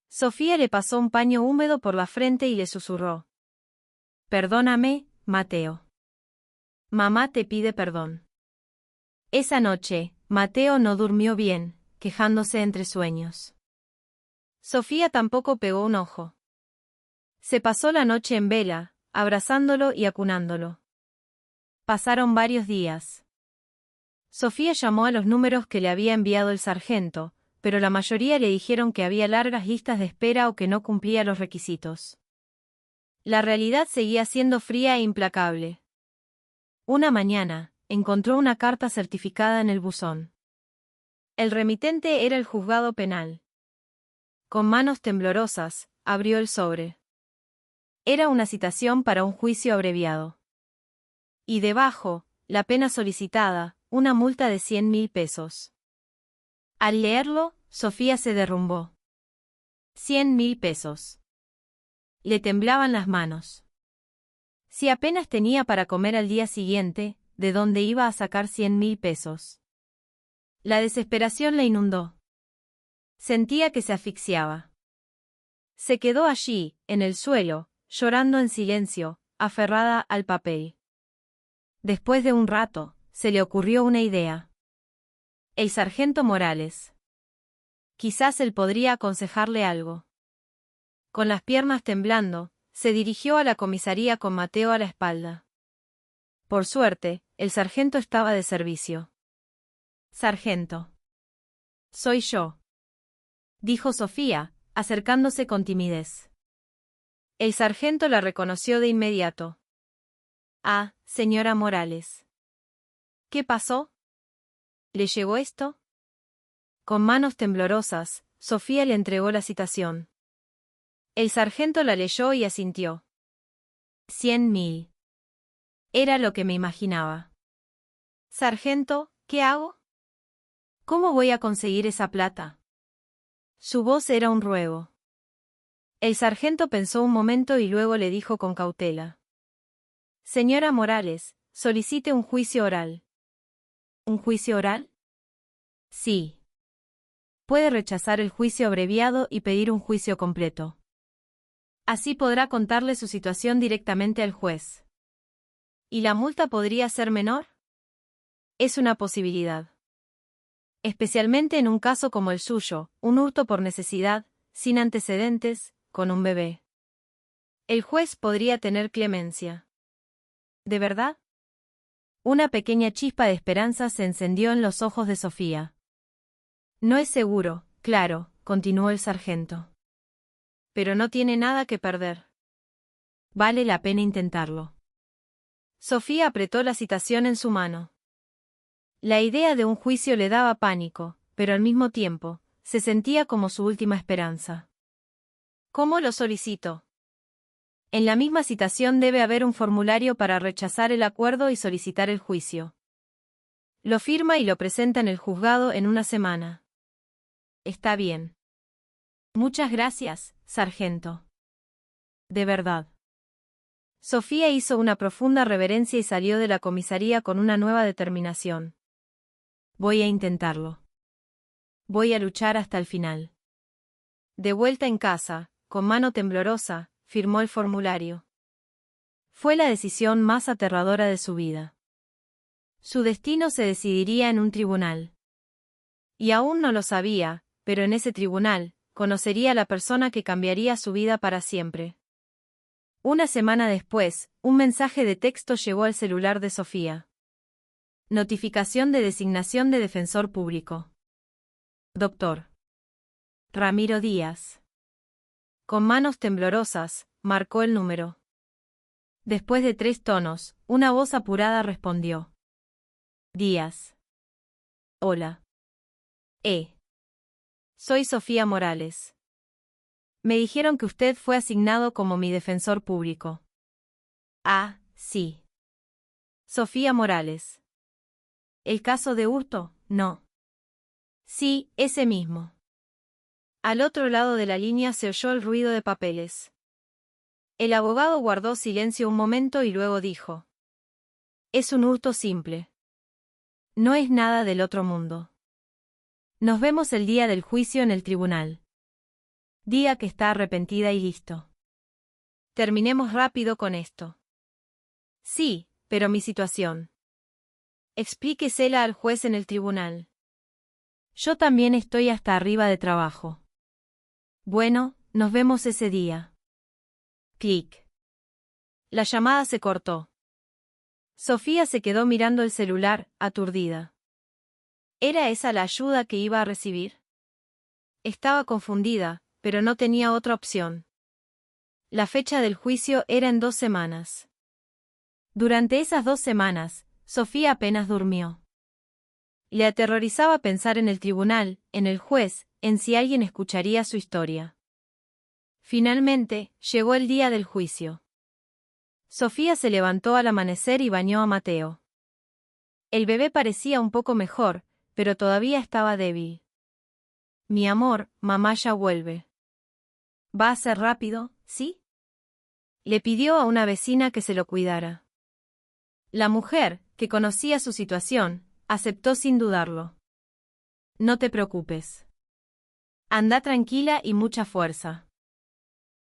Sofía le pasó un paño húmedo por la frente y le susurró. Perdóname, Mateo. Mamá te pide perdón. Esa noche, Mateo no durmió bien, quejándose entre sueños. Sofía tampoco pegó un ojo. Se pasó la noche en vela, abrazándolo y acunándolo. Pasaron varios días. Sofía llamó a los números que le había enviado el sargento, pero la mayoría le dijeron que había largas listas de espera o que no cumplía los requisitos. La realidad seguía siendo fría e implacable. Una mañana, encontró una carta certificada en el buzón. El remitente era el juzgado penal. Con manos temblorosas, abrió el sobre. Era una citación para un juicio abreviado. Y debajo, la pena solicitada, una multa de 100.000 pesos. Al leerlo, Sofía se derrumbó. 100.000 pesos. Le temblaban las manos. Si apenas tenía para comer al día siguiente, ¿de dónde iba a sacar 100.000 pesos? La desesperación la inundó. Sentía que se asfixiaba. Se quedó allí, en el suelo, llorando en silencio, aferrada al papel. Después de un rato, se le ocurrió una idea. El sargento Morales. Quizás él podría aconsejarle algo. Con las piernas temblando, se dirigió a la comisaría con Mateo a la espalda. Por suerte, el sargento estaba de servicio. Sargento. Soy yo. Dijo Sofía, acercándose con timidez. El sargento la reconoció de inmediato. Ah, señora Morales. ¿Qué pasó? ¿Le llegó esto? Con manos temblorosas, Sofía le entregó la citación. El sargento la leyó y asintió. 100.000. Era lo que me imaginaba. Sargento, ¿qué hago? ¿Cómo voy a conseguir esa plata? Su voz era un ruego. El sargento pensó un momento y luego le dijo con cautela. Señora Morales, solicite un juicio oral. ¿Un juicio oral? Sí. Puede rechazar el juicio abreviado y pedir un juicio completo. Así podrá contarle su situación directamente al juez. ¿Y la multa podría ser menor? Es una posibilidad. Especialmente en un caso como el suyo, un hurto por necesidad, sin antecedentes, con un bebé. El juez podría tener clemencia. ¿De verdad? Una pequeña chispa de esperanza se encendió en los ojos de Sofía. No es seguro, claro, continuó el sargento. Pero no tiene nada que perder. Vale la pena intentarlo. Sofía apretó la citación en su mano. La idea de un juicio le daba pánico, pero al mismo tiempo, se sentía como su última esperanza. ¿Cómo lo solicito? En la misma citación debe haber un formulario para rechazar el acuerdo y solicitar el juicio. Lo firma y lo presenta en el juzgado en una semana. Está bien. Muchas gracias, sargento. De verdad. Sofía hizo una profunda reverencia y salió de la comisaría con una nueva determinación. Voy a intentarlo. Voy a luchar hasta el final. De vuelta en casa, con mano temblorosa, firmó el formulario. Fue la decisión más aterradora de su vida. Su destino se decidiría en un tribunal. Y aún no lo sabía, pero en ese tribunal, conocería a la persona que cambiaría su vida para siempre. Una semana después, un mensaje de texto llegó al celular de Sofía. Notificación de designación de defensor público. Dr. Ramiro Díaz. Con manos temblorosas, marcó el número. Después de 3 tonos, una voz apurada respondió. Díaz. Hola. Soy Sofía Morales. Me dijeron que usted fue asignado como mi defensor público. Ah, sí. Sofía Morales. ¿El caso de hurto? No. Sí, ese mismo. Al otro lado de la línea se oyó el ruido de papeles. El abogado guardó silencio un momento y luego dijo. Es un hurto simple. No es nada del otro mundo. Nos vemos el día del juicio en el tribunal. Diga que está arrepentida y listo. Terminemos rápido con esto. Sí, pero mi situación. Explíquesela al juez en el tribunal. Yo también estoy hasta arriba de trabajo. Bueno, nos vemos ese día. Clic. La llamada se cortó. Sofía se quedó mirando el celular, aturdida. ¿Era esa la ayuda que iba a recibir? Estaba confundida, pero no tenía otra opción. La fecha del juicio era en 2 semanas. Durante esas 2 semanas, Sofía apenas durmió. Le aterrorizaba pensar en el tribunal, en el juez, en si alguien escucharía su historia. Finalmente, llegó el día del juicio. Sofía se levantó al amanecer y bañó a Mateo. El bebé parecía un poco mejor, pero todavía estaba débil. Mi amor, mamá ya vuelve. ¿Va a ser rápido, sí? Le pidió a una vecina que se lo cuidara. La mujer, que conocía su situación, aceptó sin dudarlo. No te preocupes. Anda tranquila y mucha fuerza.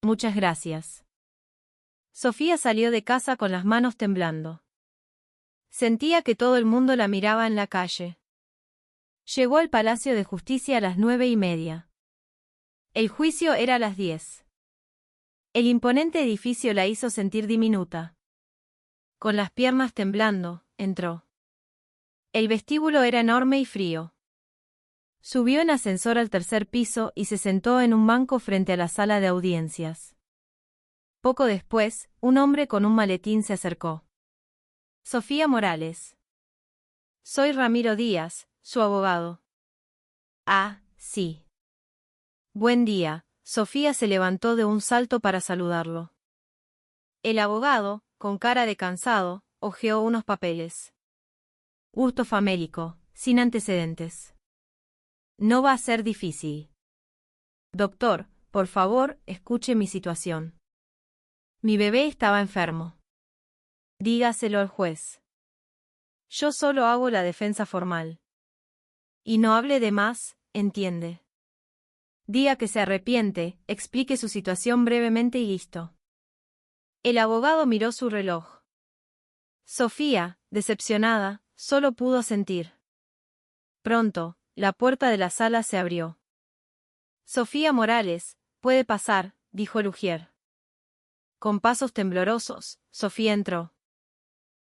Muchas gracias. Sofía salió de casa con las manos temblando. Sentía que todo el mundo la miraba en la calle. Llegó al Palacio de Justicia a las 9:30. El juicio era a las 10. El imponente edificio la hizo sentir diminuta. Con las piernas temblando, entró. El vestíbulo era enorme y frío. Subió en ascensor al 3er piso y se sentó en un banco frente a la sala de audiencias. Poco después, un hombre con un maletín se acercó. Sofía Morales. Soy Ramiro Díaz, su abogado. Ah, sí. Buen día. Sofía se levantó de un salto para saludarlo. El abogado, con cara de cansado, hojeó unos papeles. Hurto famélico, sin antecedentes. No va a ser difícil. Doctor, por favor, escuche mi situación. Mi bebé estaba enfermo. Dígaselo al juez. Yo solo hago la defensa formal. Y no hable de más, ¿entiende? Diga que se arrepiente, explique su situación brevemente y listo. El abogado miró su reloj. Sofía, decepcionada, solo pudo asentir. Pronto, la puerta de la sala se abrió. Sofía Morales, puede pasar, dijo el ujier. Con pasos temblorosos, Sofía entró.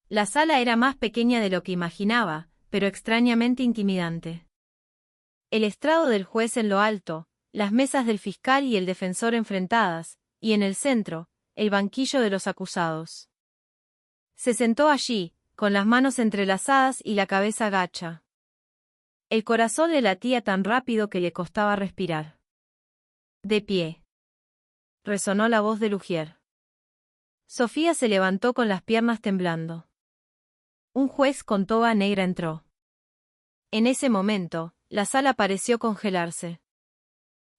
La sala era más pequeña de lo que imaginaba, pero extrañamente intimidante. El estrado del juez en lo alto, las mesas del fiscal y el defensor enfrentadas, y en el centro, el banquillo de los acusados. Se sentó allí, con las manos entrelazadas y la cabeza gacha. El corazón le latía tan rápido que le costaba respirar. De pie. Resonó la voz del ujier. Sofía se levantó con las piernas temblando. Un juez con toga negra entró. En ese momento, la sala pareció congelarse.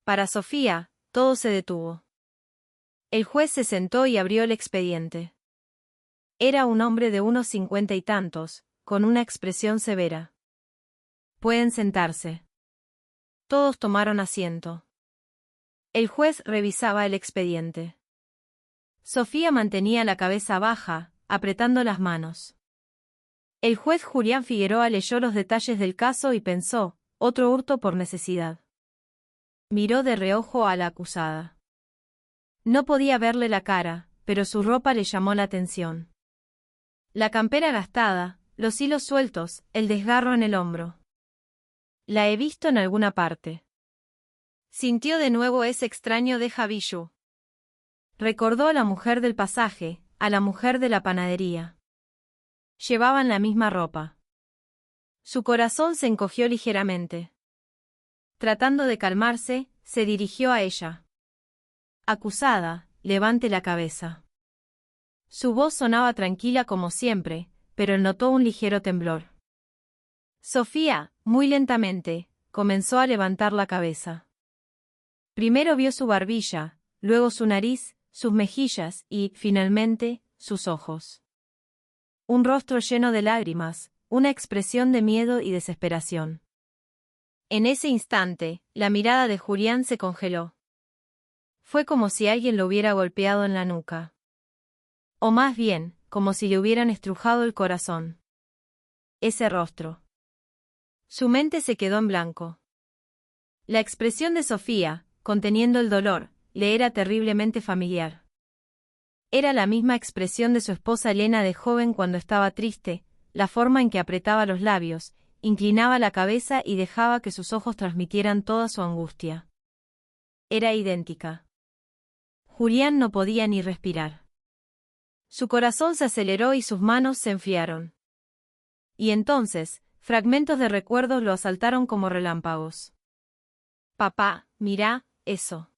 Para Sofía, todo se detuvo. El juez se sentó y abrió el expediente. Era un hombre de unos 50 y tantos, con una expresión severa. Pueden sentarse. Todos tomaron asiento. El juez revisaba el expediente. Sofía mantenía la cabeza baja, apretando las manos. El juez Julián Figueroa leyó los detalles del caso y pensó, otro hurto por necesidad. Miró de reojo a la acusada. No podía verle la cara, pero su ropa le llamó la atención. La campera gastada, los hilos sueltos, el desgarro en el hombro. La he visto en alguna parte. Sintió de nuevo ese extraño déjà vu. Recordó a la mujer del pasaje, a la mujer de la panadería. Llevaban la misma ropa. Su corazón se encogió ligeramente. Tratando de calmarse, se dirigió a ella. Acusada, levante la cabeza. Su voz sonaba tranquila como siempre, pero él notó un ligero temblor. Sofía, muy lentamente, comenzó a levantar la cabeza. Primero vio su barbilla, luego su nariz, sus mejillas y, finalmente, sus ojos. Un rostro lleno de lágrimas, una expresión de miedo y desesperación. En ese instante, la mirada de Julián se congeló. Fue como si alguien lo hubiera golpeado en la nuca. O más bien, como si le hubieran estrujado el corazón. Ese rostro. Su mente se quedó en blanco. La expresión de Sofía, conteniendo el dolor, le era terriblemente familiar. Era la misma expresión de su esposa Elena de joven cuando estaba triste, la forma en que apretaba los labios, inclinaba la cabeza y dejaba que sus ojos transmitieran toda su angustia. Era idéntica. Julián no podía ni respirar. Su corazón se aceleró y sus manos se enfriaron. Y entonces, fragmentos de recuerdos lo asaltaron como relámpagos. Papá, mira, eso.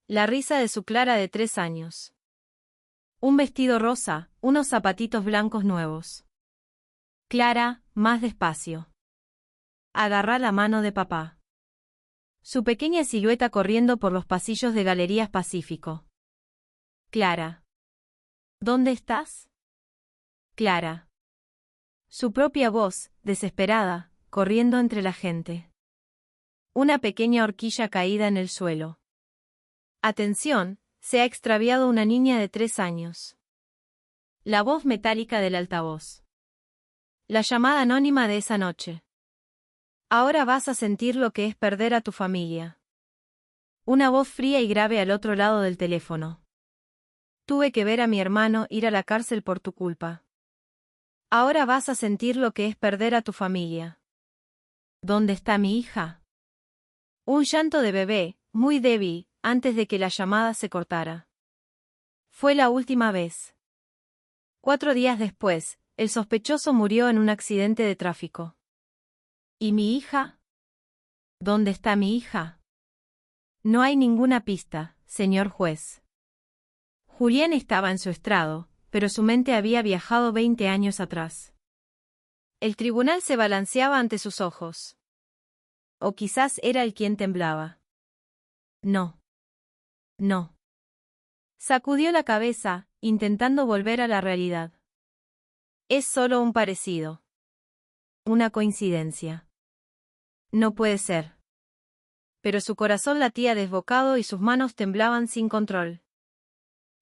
La risa de su Clara de 3 años. Un vestido rosa, unos zapatitos blancos nuevos. Clara, más despacio. Agarrá la mano de papá. Su pequeña silueta corriendo por los pasillos de Galerías Pacífico. Clara. ¿Dónde estás? Clara. Su propia voz, desesperada, corriendo entre la gente. Una pequeña horquilla caída en el suelo. Atención, se ha extraviado una niña de 3 años. La voz metálica del altavoz. La llamada anónima de esa noche. Ahora vas a sentir lo que es perder a tu familia. Una voz fría y grave al otro lado del teléfono. Tuve que ver a mi hermano ir a la cárcel por tu culpa. Ahora vas a sentir lo que es perder a tu familia. ¿Dónde está mi hija? Un llanto de bebé, muy débil, antes de que la llamada se cortara. Fue la última vez. 4 días después, el sospechoso murió en un accidente de tráfico. ¿Y mi hija? ¿Dónde está mi hija? No hay ninguna pista, señor juez. Julián estaba en su estrado, pero su mente había viajado 20 años atrás. El tribunal se balanceaba ante sus ojos. O quizás era él quien temblaba. No. No. Sacudió la cabeza, intentando volver a la realidad. Es solo un parecido. Una coincidencia. No puede ser. Pero su corazón latía desbocado y sus manos temblaban sin control.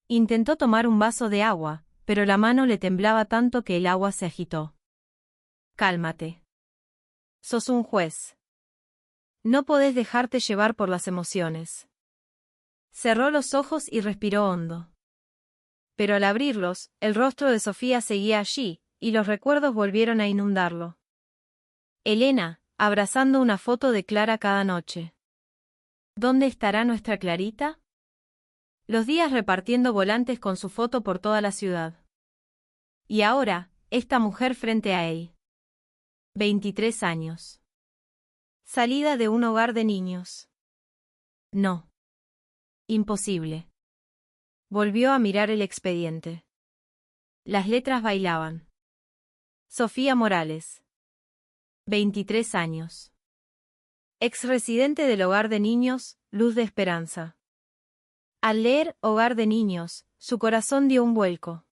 Intentó tomar un vaso de agua, pero la mano le temblaba tanto que el agua se agitó. Cálmate. Sos un juez. No podés dejarte llevar por las emociones. Cerró los ojos y respiró hondo. Pero al abrirlos, el rostro de Sofía seguía allí, y los recuerdos volvieron a inundarlo. Elena, abrazando una foto de Clara cada noche. ¿Dónde estará nuestra Clarita? Los días repartiendo volantes con su foto por toda la ciudad. Y ahora, esta mujer frente a él. 23 años. Salida de un hogar de niños. No. Imposible. Volvió a mirar el expediente. Las letras bailaban. Sofía Morales. 23 años. Ex-residente del hogar de niños, Luz de Esperanza. Al leer Hogar de Niños, su corazón dio un vuelco.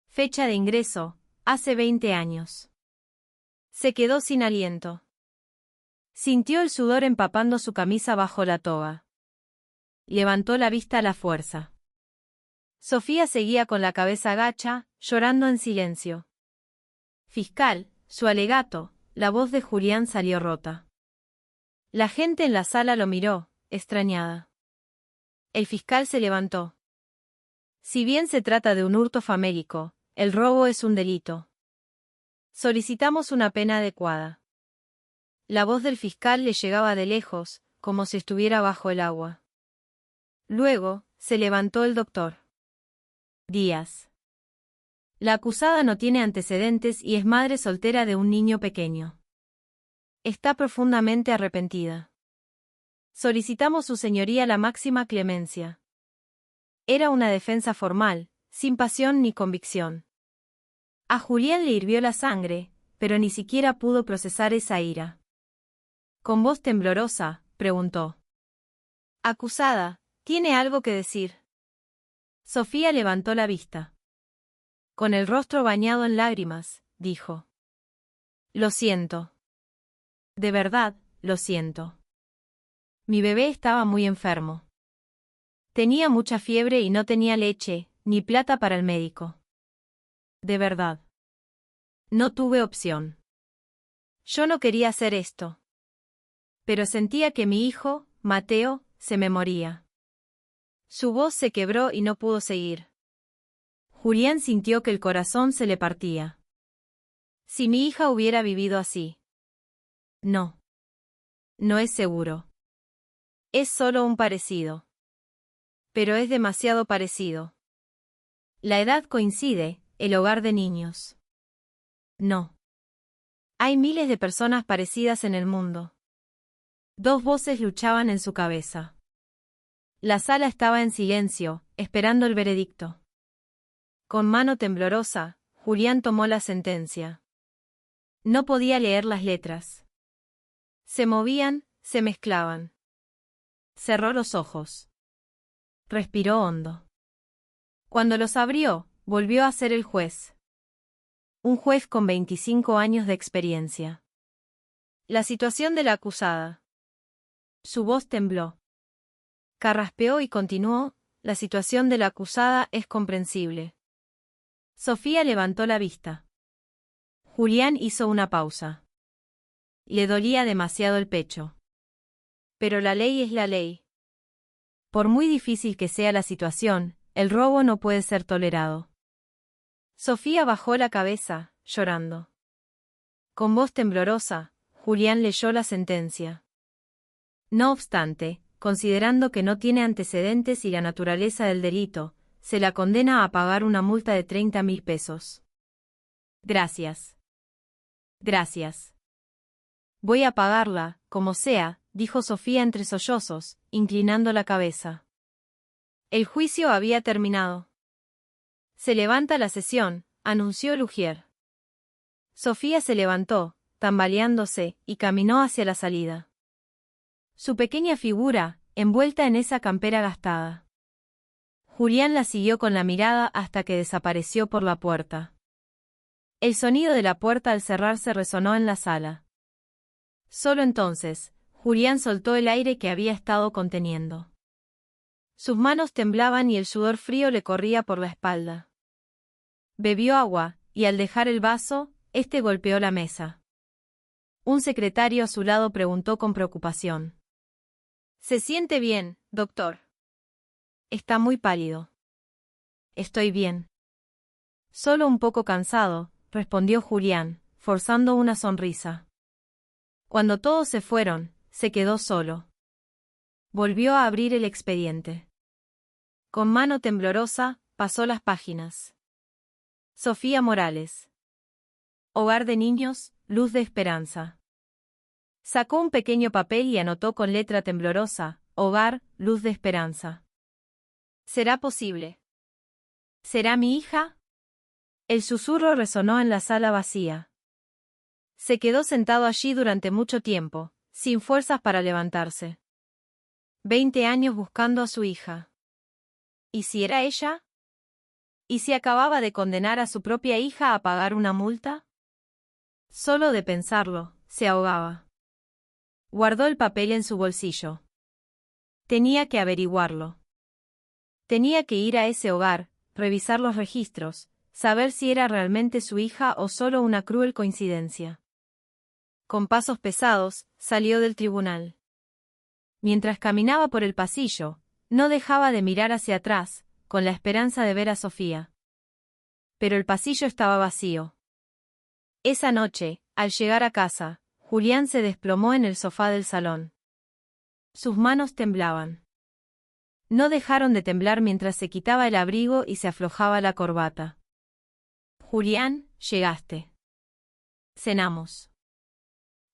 Fecha de ingreso, hace 20 años. Se quedó sin aliento. Sintió el sudor empapando su camisa bajo la toga. Levantó la vista a la fuerza. Sofía seguía con la cabeza agacha, llorando en silencio. Fiscal, su alegato, la voz de Julián salió rota. La gente en la sala lo miró, extrañada. El fiscal se levantó. Si bien se trata de un hurto famélico, el robo es un delito. Solicitamos una pena adecuada. La voz del fiscal le llegaba de lejos, como si estuviera bajo el agua. Luego, se levantó el doctor. Díaz. La acusada no tiene antecedentes y es madre soltera de un niño pequeño. Está profundamente arrepentida. Solicitamos su señoría la máxima clemencia. Era una defensa formal, sin pasión ni convicción. A Julián le hirvió la sangre, pero ni siquiera pudo procesar esa ira. Con voz temblorosa, preguntó. Acusada, ¿tiene algo que decir? Sofía levantó la vista. Con el rostro bañado en lágrimas, dijo. Lo siento. De verdad, lo siento. Mi bebé estaba muy enfermo. Tenía mucha fiebre y no tenía leche, ni plata para el médico. De verdad. No tuve opción. Yo no quería hacer esto. Pero sentía que mi hijo, Mateo, se me moría. Su voz se quebró y no pudo seguir. Julián sintió que el corazón se le partía. Si mi hija hubiera vivido así. No. No es seguro. Es solo un parecido. Pero es demasiado parecido. La edad coincide, el hogar de niños. No. Hay miles de personas parecidas en el mundo. Dos voces luchaban en su cabeza. La sala estaba en silencio, esperando el veredicto. Con mano temblorosa, Julián tomó la sentencia. No podía leer las letras. Se movían, se mezclaban. Cerró los ojos. Respiró hondo. Cuando los abrió, volvió a ser el juez. Un juez con 25 años de experiencia. La situación de la acusada. Su voz tembló. Carraspeó y continuó, la situación de la acusada es comprensible. Sofía levantó la vista. Julián hizo una pausa. Le dolía demasiado el pecho. Pero la ley es la ley. Por muy difícil que sea la situación, el robo no puede ser tolerado. Sofía bajó la cabeza, llorando. Con voz temblorosa, Julián leyó la sentencia. No obstante, considerando que no tiene antecedentes y la naturaleza del delito, se la condena a pagar una multa de 30.000 pesos. Gracias. Gracias. Voy a pagarla, como sea, dijo Sofía entre sollozos, inclinando la cabeza. El juicio había terminado. Se levanta la sesión, anunció Lugier. Sofía se levantó, tambaleándose, y caminó hacia la salida. Su pequeña figura, envuelta en esa campera gastada. Julián la siguió con la mirada hasta que desapareció por la puerta. El sonido de la puerta al cerrarse resonó en la sala. Solo entonces, Julián soltó el aire que había estado conteniendo. Sus manos temblaban y el sudor frío le corría por la espalda. Bebió agua, y al dejar el vaso, este golpeó la mesa. Un secretario a su lado preguntó con preocupación. ¿Se siente bien, doctor? Está muy pálido. Estoy bien. Solo un poco cansado, respondió Julián, forzando una sonrisa. Cuando todos se fueron, se quedó solo. Volvió a abrir el expediente. Con mano temblorosa, pasó las páginas. Sofía Morales. Hogar de niños, Luz de Esperanza. Sacó un pequeño papel y anotó con letra temblorosa, Hogar, Luz de Esperanza. ¿Será posible? ¿Será mi hija? El susurro resonó en la sala vacía. Se quedó sentado allí durante mucho tiempo, sin fuerzas para levantarse. 20 años buscando a su hija. ¿Y si era ella? ¿Y si acababa de condenar a su propia hija a pagar una multa? Solo de pensarlo, se ahogaba. Guardó el papel en su bolsillo. Tenía que averiguarlo. Tenía que ir a ese hogar, revisar los registros, saber si era realmente su hija o solo una cruel coincidencia. Con pasos pesados, salió del tribunal. Mientras caminaba por el pasillo, no dejaba de mirar hacia atrás, con la esperanza de ver a Sofía. Pero el pasillo estaba vacío. Esa noche, al llegar a casa, Julián se desplomó en el sofá del salón. Sus manos temblaban. No dejaron de temblar mientras se quitaba el abrigo y se aflojaba la corbata. Julián, llegaste. Cenamos.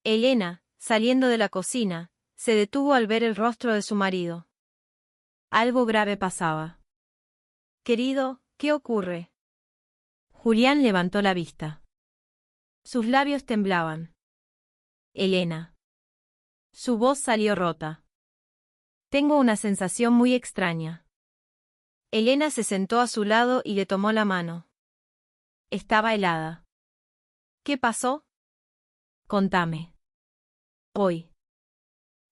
Elena, saliendo de la cocina, se detuvo al ver el rostro de su marido. Algo grave pasaba. Querido, ¿qué ocurre? Julián levantó la vista. Sus labios temblaban. Elena. Su voz salió rota. Tengo una sensación muy extraña. Elena se sentó a su lado y le tomó la mano. Estaba helada. ¿Qué pasó? Contame. Hoy.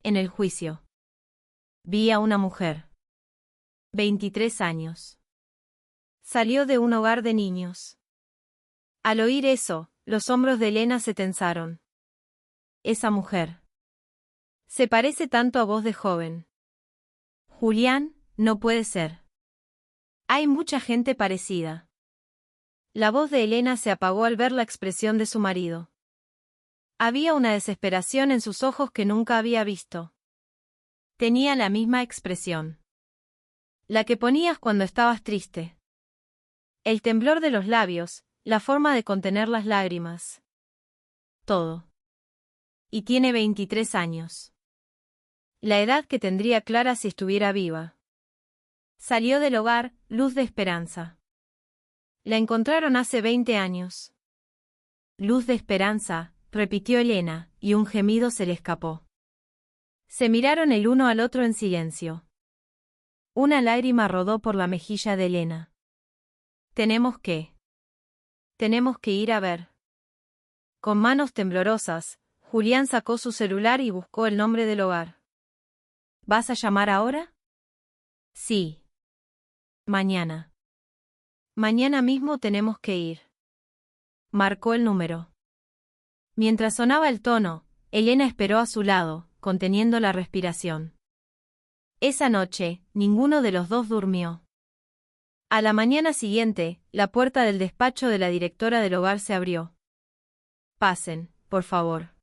En el juicio. Vi a una mujer. 23 años. Salió de un hogar de niños. Al oír eso, los hombros de Elena se tensaron. Esa mujer. Se parece tanto a vos de joven. Julián, no puede ser. Hay mucha gente parecida. La voz de Elena se apagó al ver la expresión de su marido. Había una desesperación en sus ojos que nunca había visto. Tenía la misma expresión. La que ponías cuando estabas triste. El temblor de los labios, la forma de contener las lágrimas. Todo. Y tiene 23 años. La edad que tendría Clara si estuviera viva. Salió del hogar, Luz de Esperanza. La encontraron hace 20 años. Luz de Esperanza, repitió Elena, y un gemido se le escapó. Se miraron el uno al otro en silencio. Una lágrima rodó por la mejilla de Elena. Tenemos que ir a ver. Con manos temblorosas, Julián sacó su celular y buscó el nombre del hogar. ¿Vas a llamar ahora? Sí. Mañana. Mañana mismo tenemos que ir. Marcó el número. Mientras sonaba el tono, Elena esperó a su lado, conteniendo la respiración. Esa noche, ninguno de los dos durmió. A la mañana siguiente, la puerta del despacho de la directora del hogar se abrió. Pasen, por favor.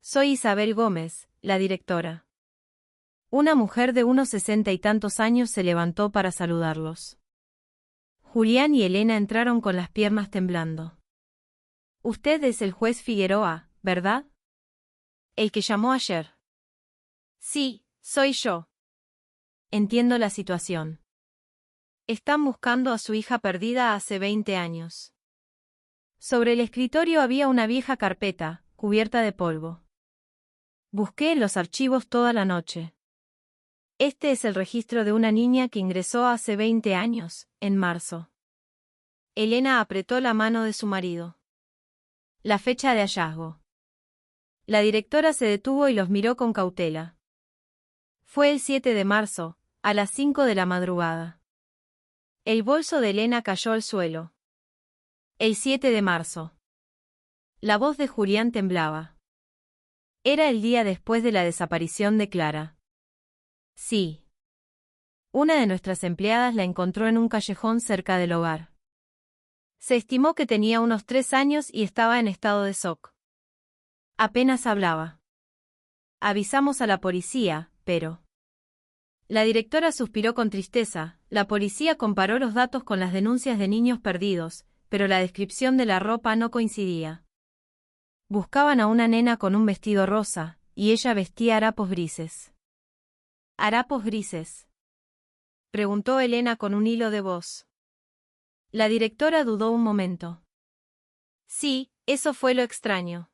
Soy Isabel Gómez, la directora. Una mujer de unos 60 y tantos años se levantó para saludarlos. Julián y Elena entraron con las piernas temblando. Usted es el juez Figueroa, ¿verdad? El que llamó ayer. Sí, soy yo. Entiendo la situación. Están buscando a su hija perdida hace 20 años. Sobre el escritorio había una vieja carpeta, cubierta de polvo. Busqué en los archivos toda la noche. Este es el registro de una niña que ingresó hace 20 años, en marzo. Elena apretó la mano de su marido. La fecha de hallazgo. La directora se detuvo y los miró con cautela. Fue el 7 de marzo, a las 5 de la madrugada. El bolso de Elena cayó al suelo. El 7 de marzo. La voz de Julián temblaba. Era el día después de la desaparición de Clara. Sí. Una de nuestras empleadas la encontró en un callejón cerca del hogar. Se estimó que tenía unos 3 años y estaba en estado de shock. Apenas hablaba. Avisamos a la policía, pero... La directora suspiró con tristeza. La policía comparó los datos con las denuncias de niños perdidos, pero la descripción de la ropa no coincidía. Buscaban a una nena con un vestido rosa, y ella vestía harapos grises. ¿Harapos grises?, preguntó Elena con un hilo de voz. La directora dudó un momento. Sí, eso fue lo extraño.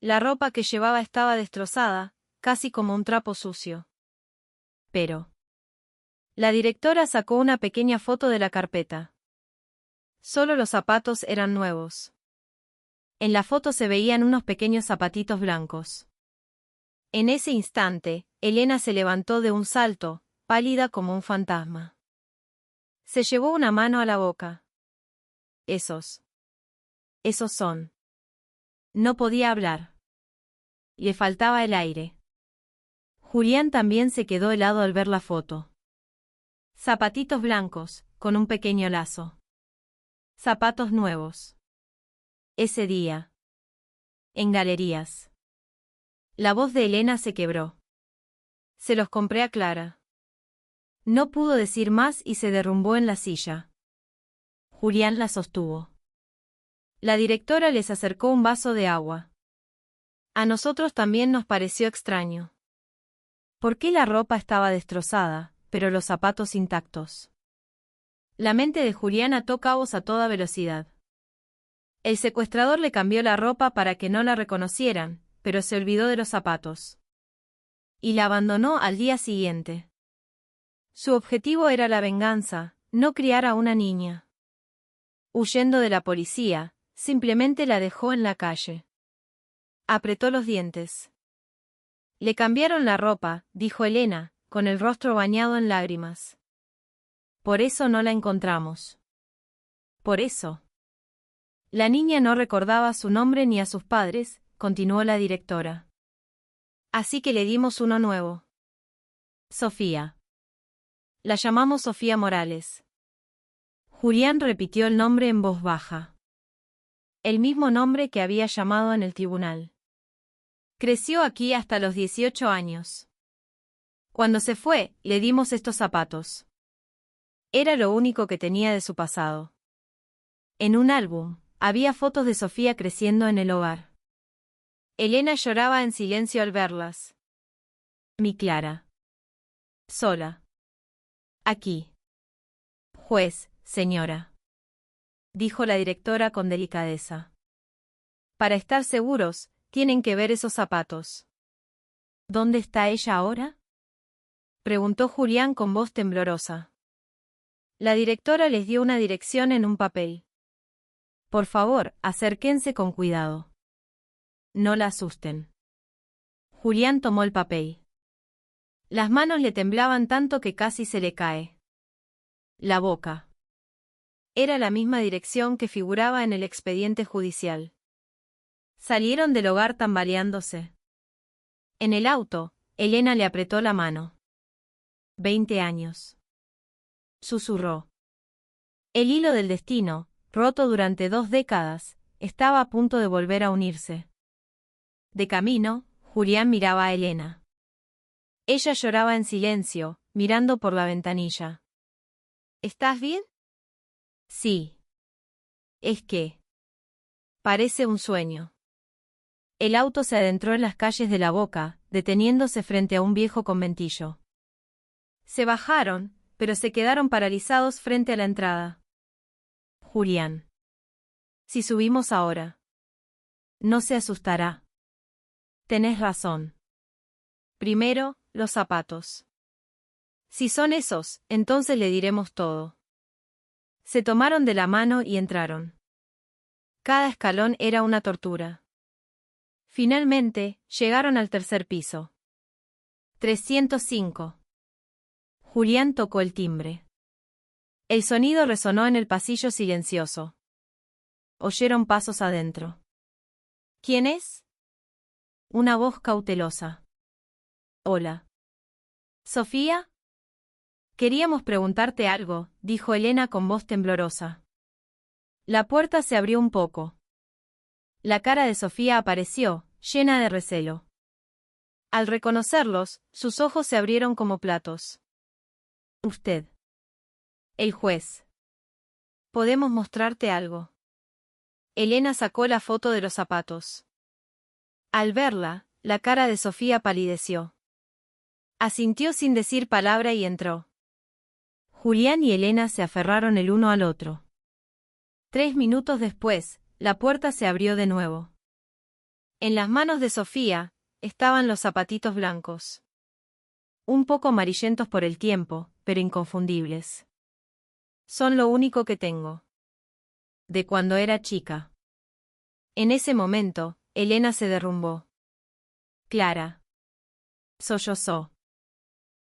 La ropa que llevaba estaba destrozada, casi como un trapo sucio. Pero... La directora sacó una pequeña foto de la carpeta. Solo los zapatos eran nuevos. En la foto se veían unos pequeños zapatitos blancos. En ese instante, Elena se levantó de un salto, pálida como un fantasma. Se llevó una mano a la boca. Esos son. No podía hablar. Le faltaba el aire. Julián también se quedó helado al ver la foto. Zapatitos blancos, con un pequeño lazo. Zapatos nuevos. Ese día. En galerías. La voz de Elena se quebró. Se los compré a Clara. No pudo decir más y se derrumbó en la silla. Julián la sostuvo. La directora les acercó un vaso de agua. A nosotros también nos pareció extraño. ¿Por qué la ropa estaba destrozada, pero los zapatos intactos? La mente de Julián ató cabos a toda velocidad. El secuestrador le cambió la ropa para que no la reconocieran, pero se olvidó de los zapatos. Y la abandonó al día siguiente. Su objetivo era la venganza, no criar a una niña. Huyendo de la policía, simplemente la dejó en la calle. Apretó los dientes. Le cambiaron la ropa, dijo Elena, con el rostro bañado en lágrimas. Por eso no la encontramos. Por eso. La niña no recordaba su nombre ni a sus padres, continuó la directora. Así que le dimos uno nuevo. Sofía. La llamamos Sofía Morales. Julián repitió el nombre en voz baja. El mismo nombre que había llamado en el tribunal. Creció aquí hasta los 18 años. Cuando se fue, le dimos estos zapatos. Era lo único que tenía de su pasado. En un álbum, había fotos de Sofía creciendo en el hogar. Elena lloraba en silencio al verlas. Mi Clara. Sola. Aquí. Juez, señora. Dijo la directora con delicadeza. Para estar seguros, tienen que ver esos zapatos. ¿Dónde está ella ahora?, preguntó Julián con voz temblorosa. La directora les dio una dirección en un papel. Por favor, acérquense con cuidado. No la asusten. Julián tomó el papel. Las manos le temblaban tanto que casi se le cae la boca. Era la misma dirección que figuraba en el expediente judicial. Salieron del hogar tambaleándose. En el auto, Elena le apretó la mano. 20 años. Susurró. El hilo del destino, roto durante 2 décadas, estaba a punto de volver a unirse. De camino, Julián miraba a Elena. Ella lloraba en silencio, mirando por la ventanilla. ¿Estás bien? Sí. Es que... parece un sueño. El auto se adentró en las calles de La Boca, deteniéndose frente a un viejo conventillo. Se bajaron, pero se quedaron paralizados frente a la entrada. Julián. Si subimos ahora. No se asustará. Tenés razón. Primero, los zapatos. Si son esos, entonces le diremos todo. Se tomaron de la mano y entraron. Cada escalón era una tortura. Finalmente, llegaron al tercer piso. 305. Julián tocó el timbre. El sonido resonó en el pasillo silencioso. Oyeron pasos adentro. ¿Quién es? Una voz cautelosa. Hola. ¿Sofía? Queríamos preguntarte algo, dijo Elena con voz temblorosa. La puerta se abrió un poco. La cara de Sofía apareció, llena de recelo. Al reconocerlos, sus ojos se abrieron como platos. Usted. El juez. ¿Podemos mostrarte algo? Elena sacó la foto de los zapatos. Al verla, la cara de Sofía palideció. Asintió sin decir palabra y entró. Julián y Elena se aferraron el uno al otro. 3 minutos después, la puerta se abrió de nuevo. En las manos de Sofía, estaban los zapatitos blancos. Un poco amarillentos por el tiempo, pero inconfundibles. Son lo único que tengo. De cuando era chica. En ese momento, Elena se derrumbó. Clara. Sollozó.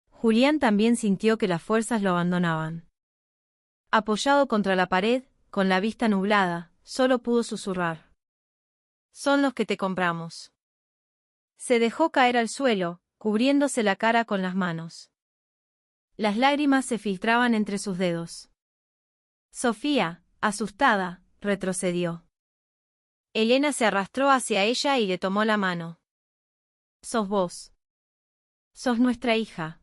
Julián también sintió que las fuerzas lo abandonaban. Apoyado contra la pared, con la vista nublada, solo pudo susurrar. Son los que te compramos. Se dejó caer al suelo, cubriéndose la cara con las manos. Las lágrimas se filtraban entre sus dedos. Sofía, asustada, retrocedió. Elena se arrastró hacia ella y le tomó la mano. Sos vos. Sos nuestra hija.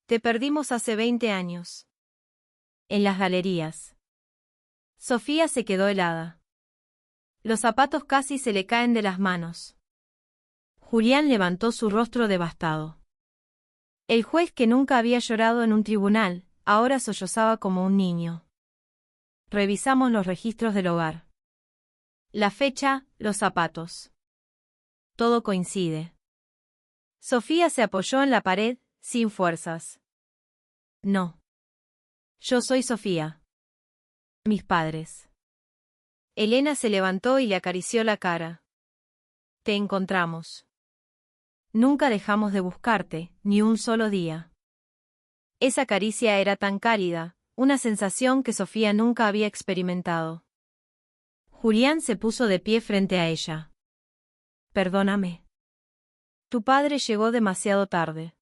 Te perdimos hace 20 años. En las galerías. Sofía se quedó helada. Los zapatos casi se le caen de las manos. Julián levantó su rostro devastado. El juez, que nunca había llorado en un tribunal, ahora sollozaba como un niño. Revisamos los registros del hogar. La fecha, los zapatos. Todo coincide. Sofía se apoyó en la pared, sin fuerzas. No. Yo soy Sofía. Mis padres. Elena se levantó y le acarició la cara. Te encontramos. Nunca dejamos de buscarte, ni un solo día. Esa caricia era tan cálida, una sensación que Sofía nunca había experimentado. Julián se puso de pie frente a ella. Perdóname. Tu padre llegó demasiado tarde.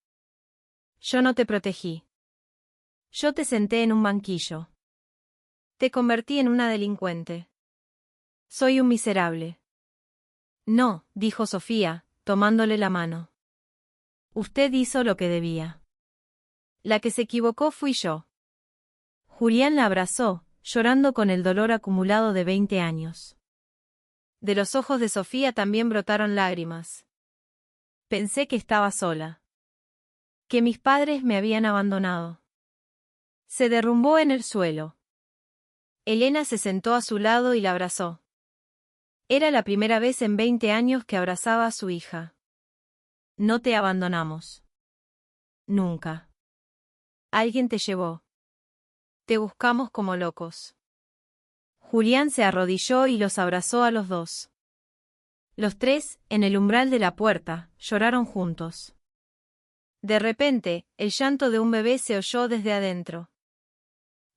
Yo no te protegí. Yo te senté en un banquillo. Te convertí en una delincuente. Soy un miserable. No, dijo Sofía, tomándole la mano. Usted hizo lo que debía. La que se equivocó fui yo. Julián la abrazó, llorando con el dolor acumulado de 20 años. De los ojos de Sofía también brotaron lágrimas. Pensé que estaba sola. Que mis padres me habían abandonado. Se derrumbó en el suelo. Elena se sentó a su lado y la abrazó. Era la primera vez en 20 años que abrazaba a su hija. No te abandonamos. Nunca. Alguien te llevó. Te buscamos como locos. Julián se arrodilló y los abrazó a los dos. Los tres, en el umbral de la puerta, lloraron juntos. De repente, el llanto de un bebé se oyó desde adentro.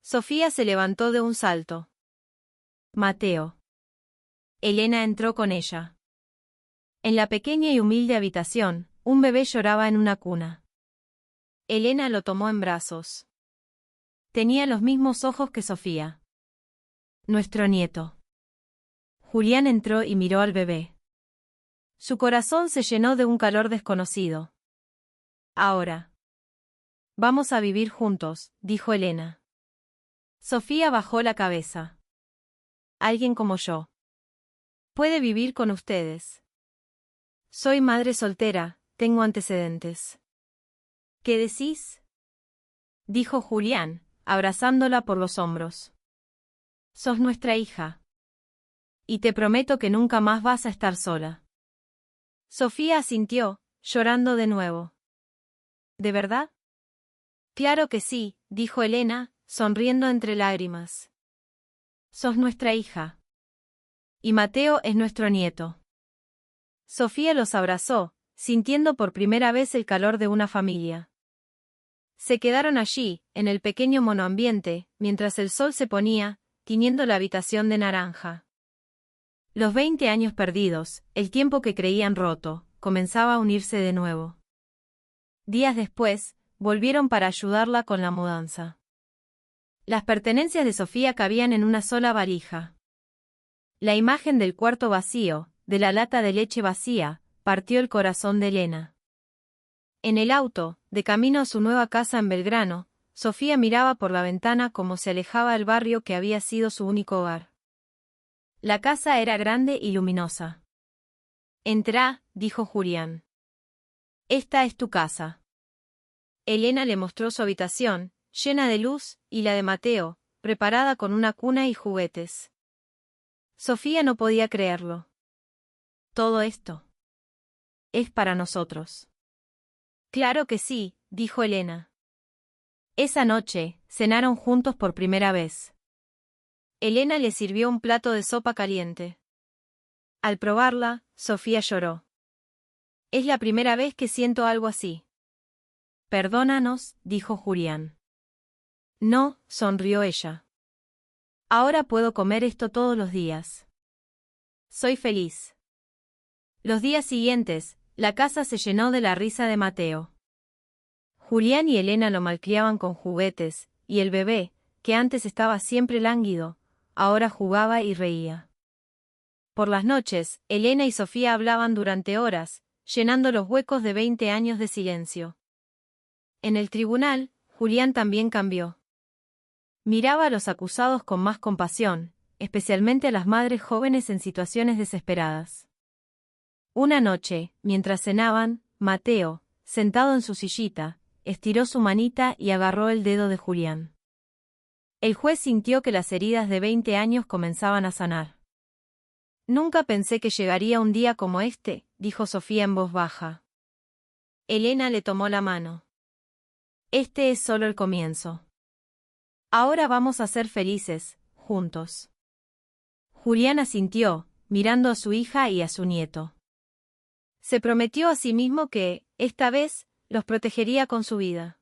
Sofía se levantó de un salto. Mateo. Elena entró con ella. En la pequeña y humilde habitación, un bebé lloraba en una cuna. Elena lo tomó en brazos. Tenía los mismos ojos que Sofía. Nuestro nieto. Julián entró y miró al bebé. Su corazón se llenó de un calor desconocido. Ahora. Vamos a vivir juntos, dijo Elena. Sofía bajó la cabeza. Alguien como yo. Puede vivir con ustedes. Soy madre soltera, tengo antecedentes. ¿Qué decís? Dijo Julián, abrazándola por los hombros. Sos nuestra hija. Y te prometo que nunca más vas a estar sola. Sofía asintió, llorando de nuevo. ¿De verdad? Claro que sí, dijo Elena, sonriendo entre lágrimas. Sos nuestra hija. Y Mateo es nuestro nieto. Sofía los abrazó, sintiendo por primera vez el calor de una familia. Se quedaron allí, en el pequeño monoambiente, mientras el sol se ponía, tiñendo la habitación de naranja. Los 20 años perdidos, el tiempo que creían roto, comenzaba a unirse de nuevo. Días después, volvieron para ayudarla con la mudanza. Las pertenencias de Sofía cabían en una sola valija. La imagen del cuarto vacío, de la lata de leche vacía, partió el corazón de Elena. En el auto, de camino a su nueva casa en Belgrano, Sofía miraba por la ventana como se alejaba el barrio que había sido su único hogar. La casa era grande y luminosa. «Entrá», dijo Julián. «Esta es tu casa». Elena le mostró su habitación, llena de luz, y la de Mateo, preparada con una cuna y juguetes. Sofía no podía creerlo. «¿Todo esto es para nosotros?» «Claro que sí», dijo Elena. Esa noche, cenaron juntos por primera vez. Elena le sirvió un plato de sopa caliente. Al probarla, Sofía lloró. «Es la primera vez que siento algo así». «Perdónanos», dijo Julián. «No», sonrió ella. «Ahora puedo comer esto todos los días. Soy feliz». Los días siguientes, la casa se llenó de la risa de Mateo. Julián y Elena lo malcriaban con juguetes, y el bebé, que antes estaba siempre lánguido, ahora jugaba y reía. Por las noches, Elena y Sofía hablaban durante horas, llenando los huecos de 20 años de silencio. En el tribunal, Julián también cambió. Miraba a los acusados con más compasión, especialmente a las madres jóvenes en situaciones desesperadas. Una noche, mientras cenaban, Mateo, sentado en su sillita, estiró su manita y agarró el dedo de Julián. El juez sintió que las heridas de 20 años comenzaban a sanar. «Nunca pensé que llegaría un día como este», dijo Sofía en voz baja. Elena le tomó la mano. «Este es solo el comienzo. Ahora vamos a ser felices, juntos». Julián asintió, mirando a su hija y a su nieto. Se prometió a sí mismo que, esta vez, los protegería con su vida.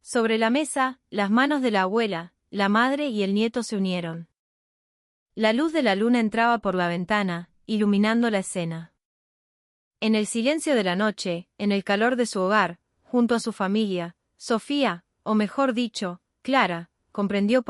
Sobre la mesa, las manos de la abuela, la madre y el nieto se unieron. La luz de la luna entraba por la ventana, iluminando la escena. En el silencio de la noche, en el calor de su hogar, junto a su familia, Sofía, o mejor dicho, Clara, comprendió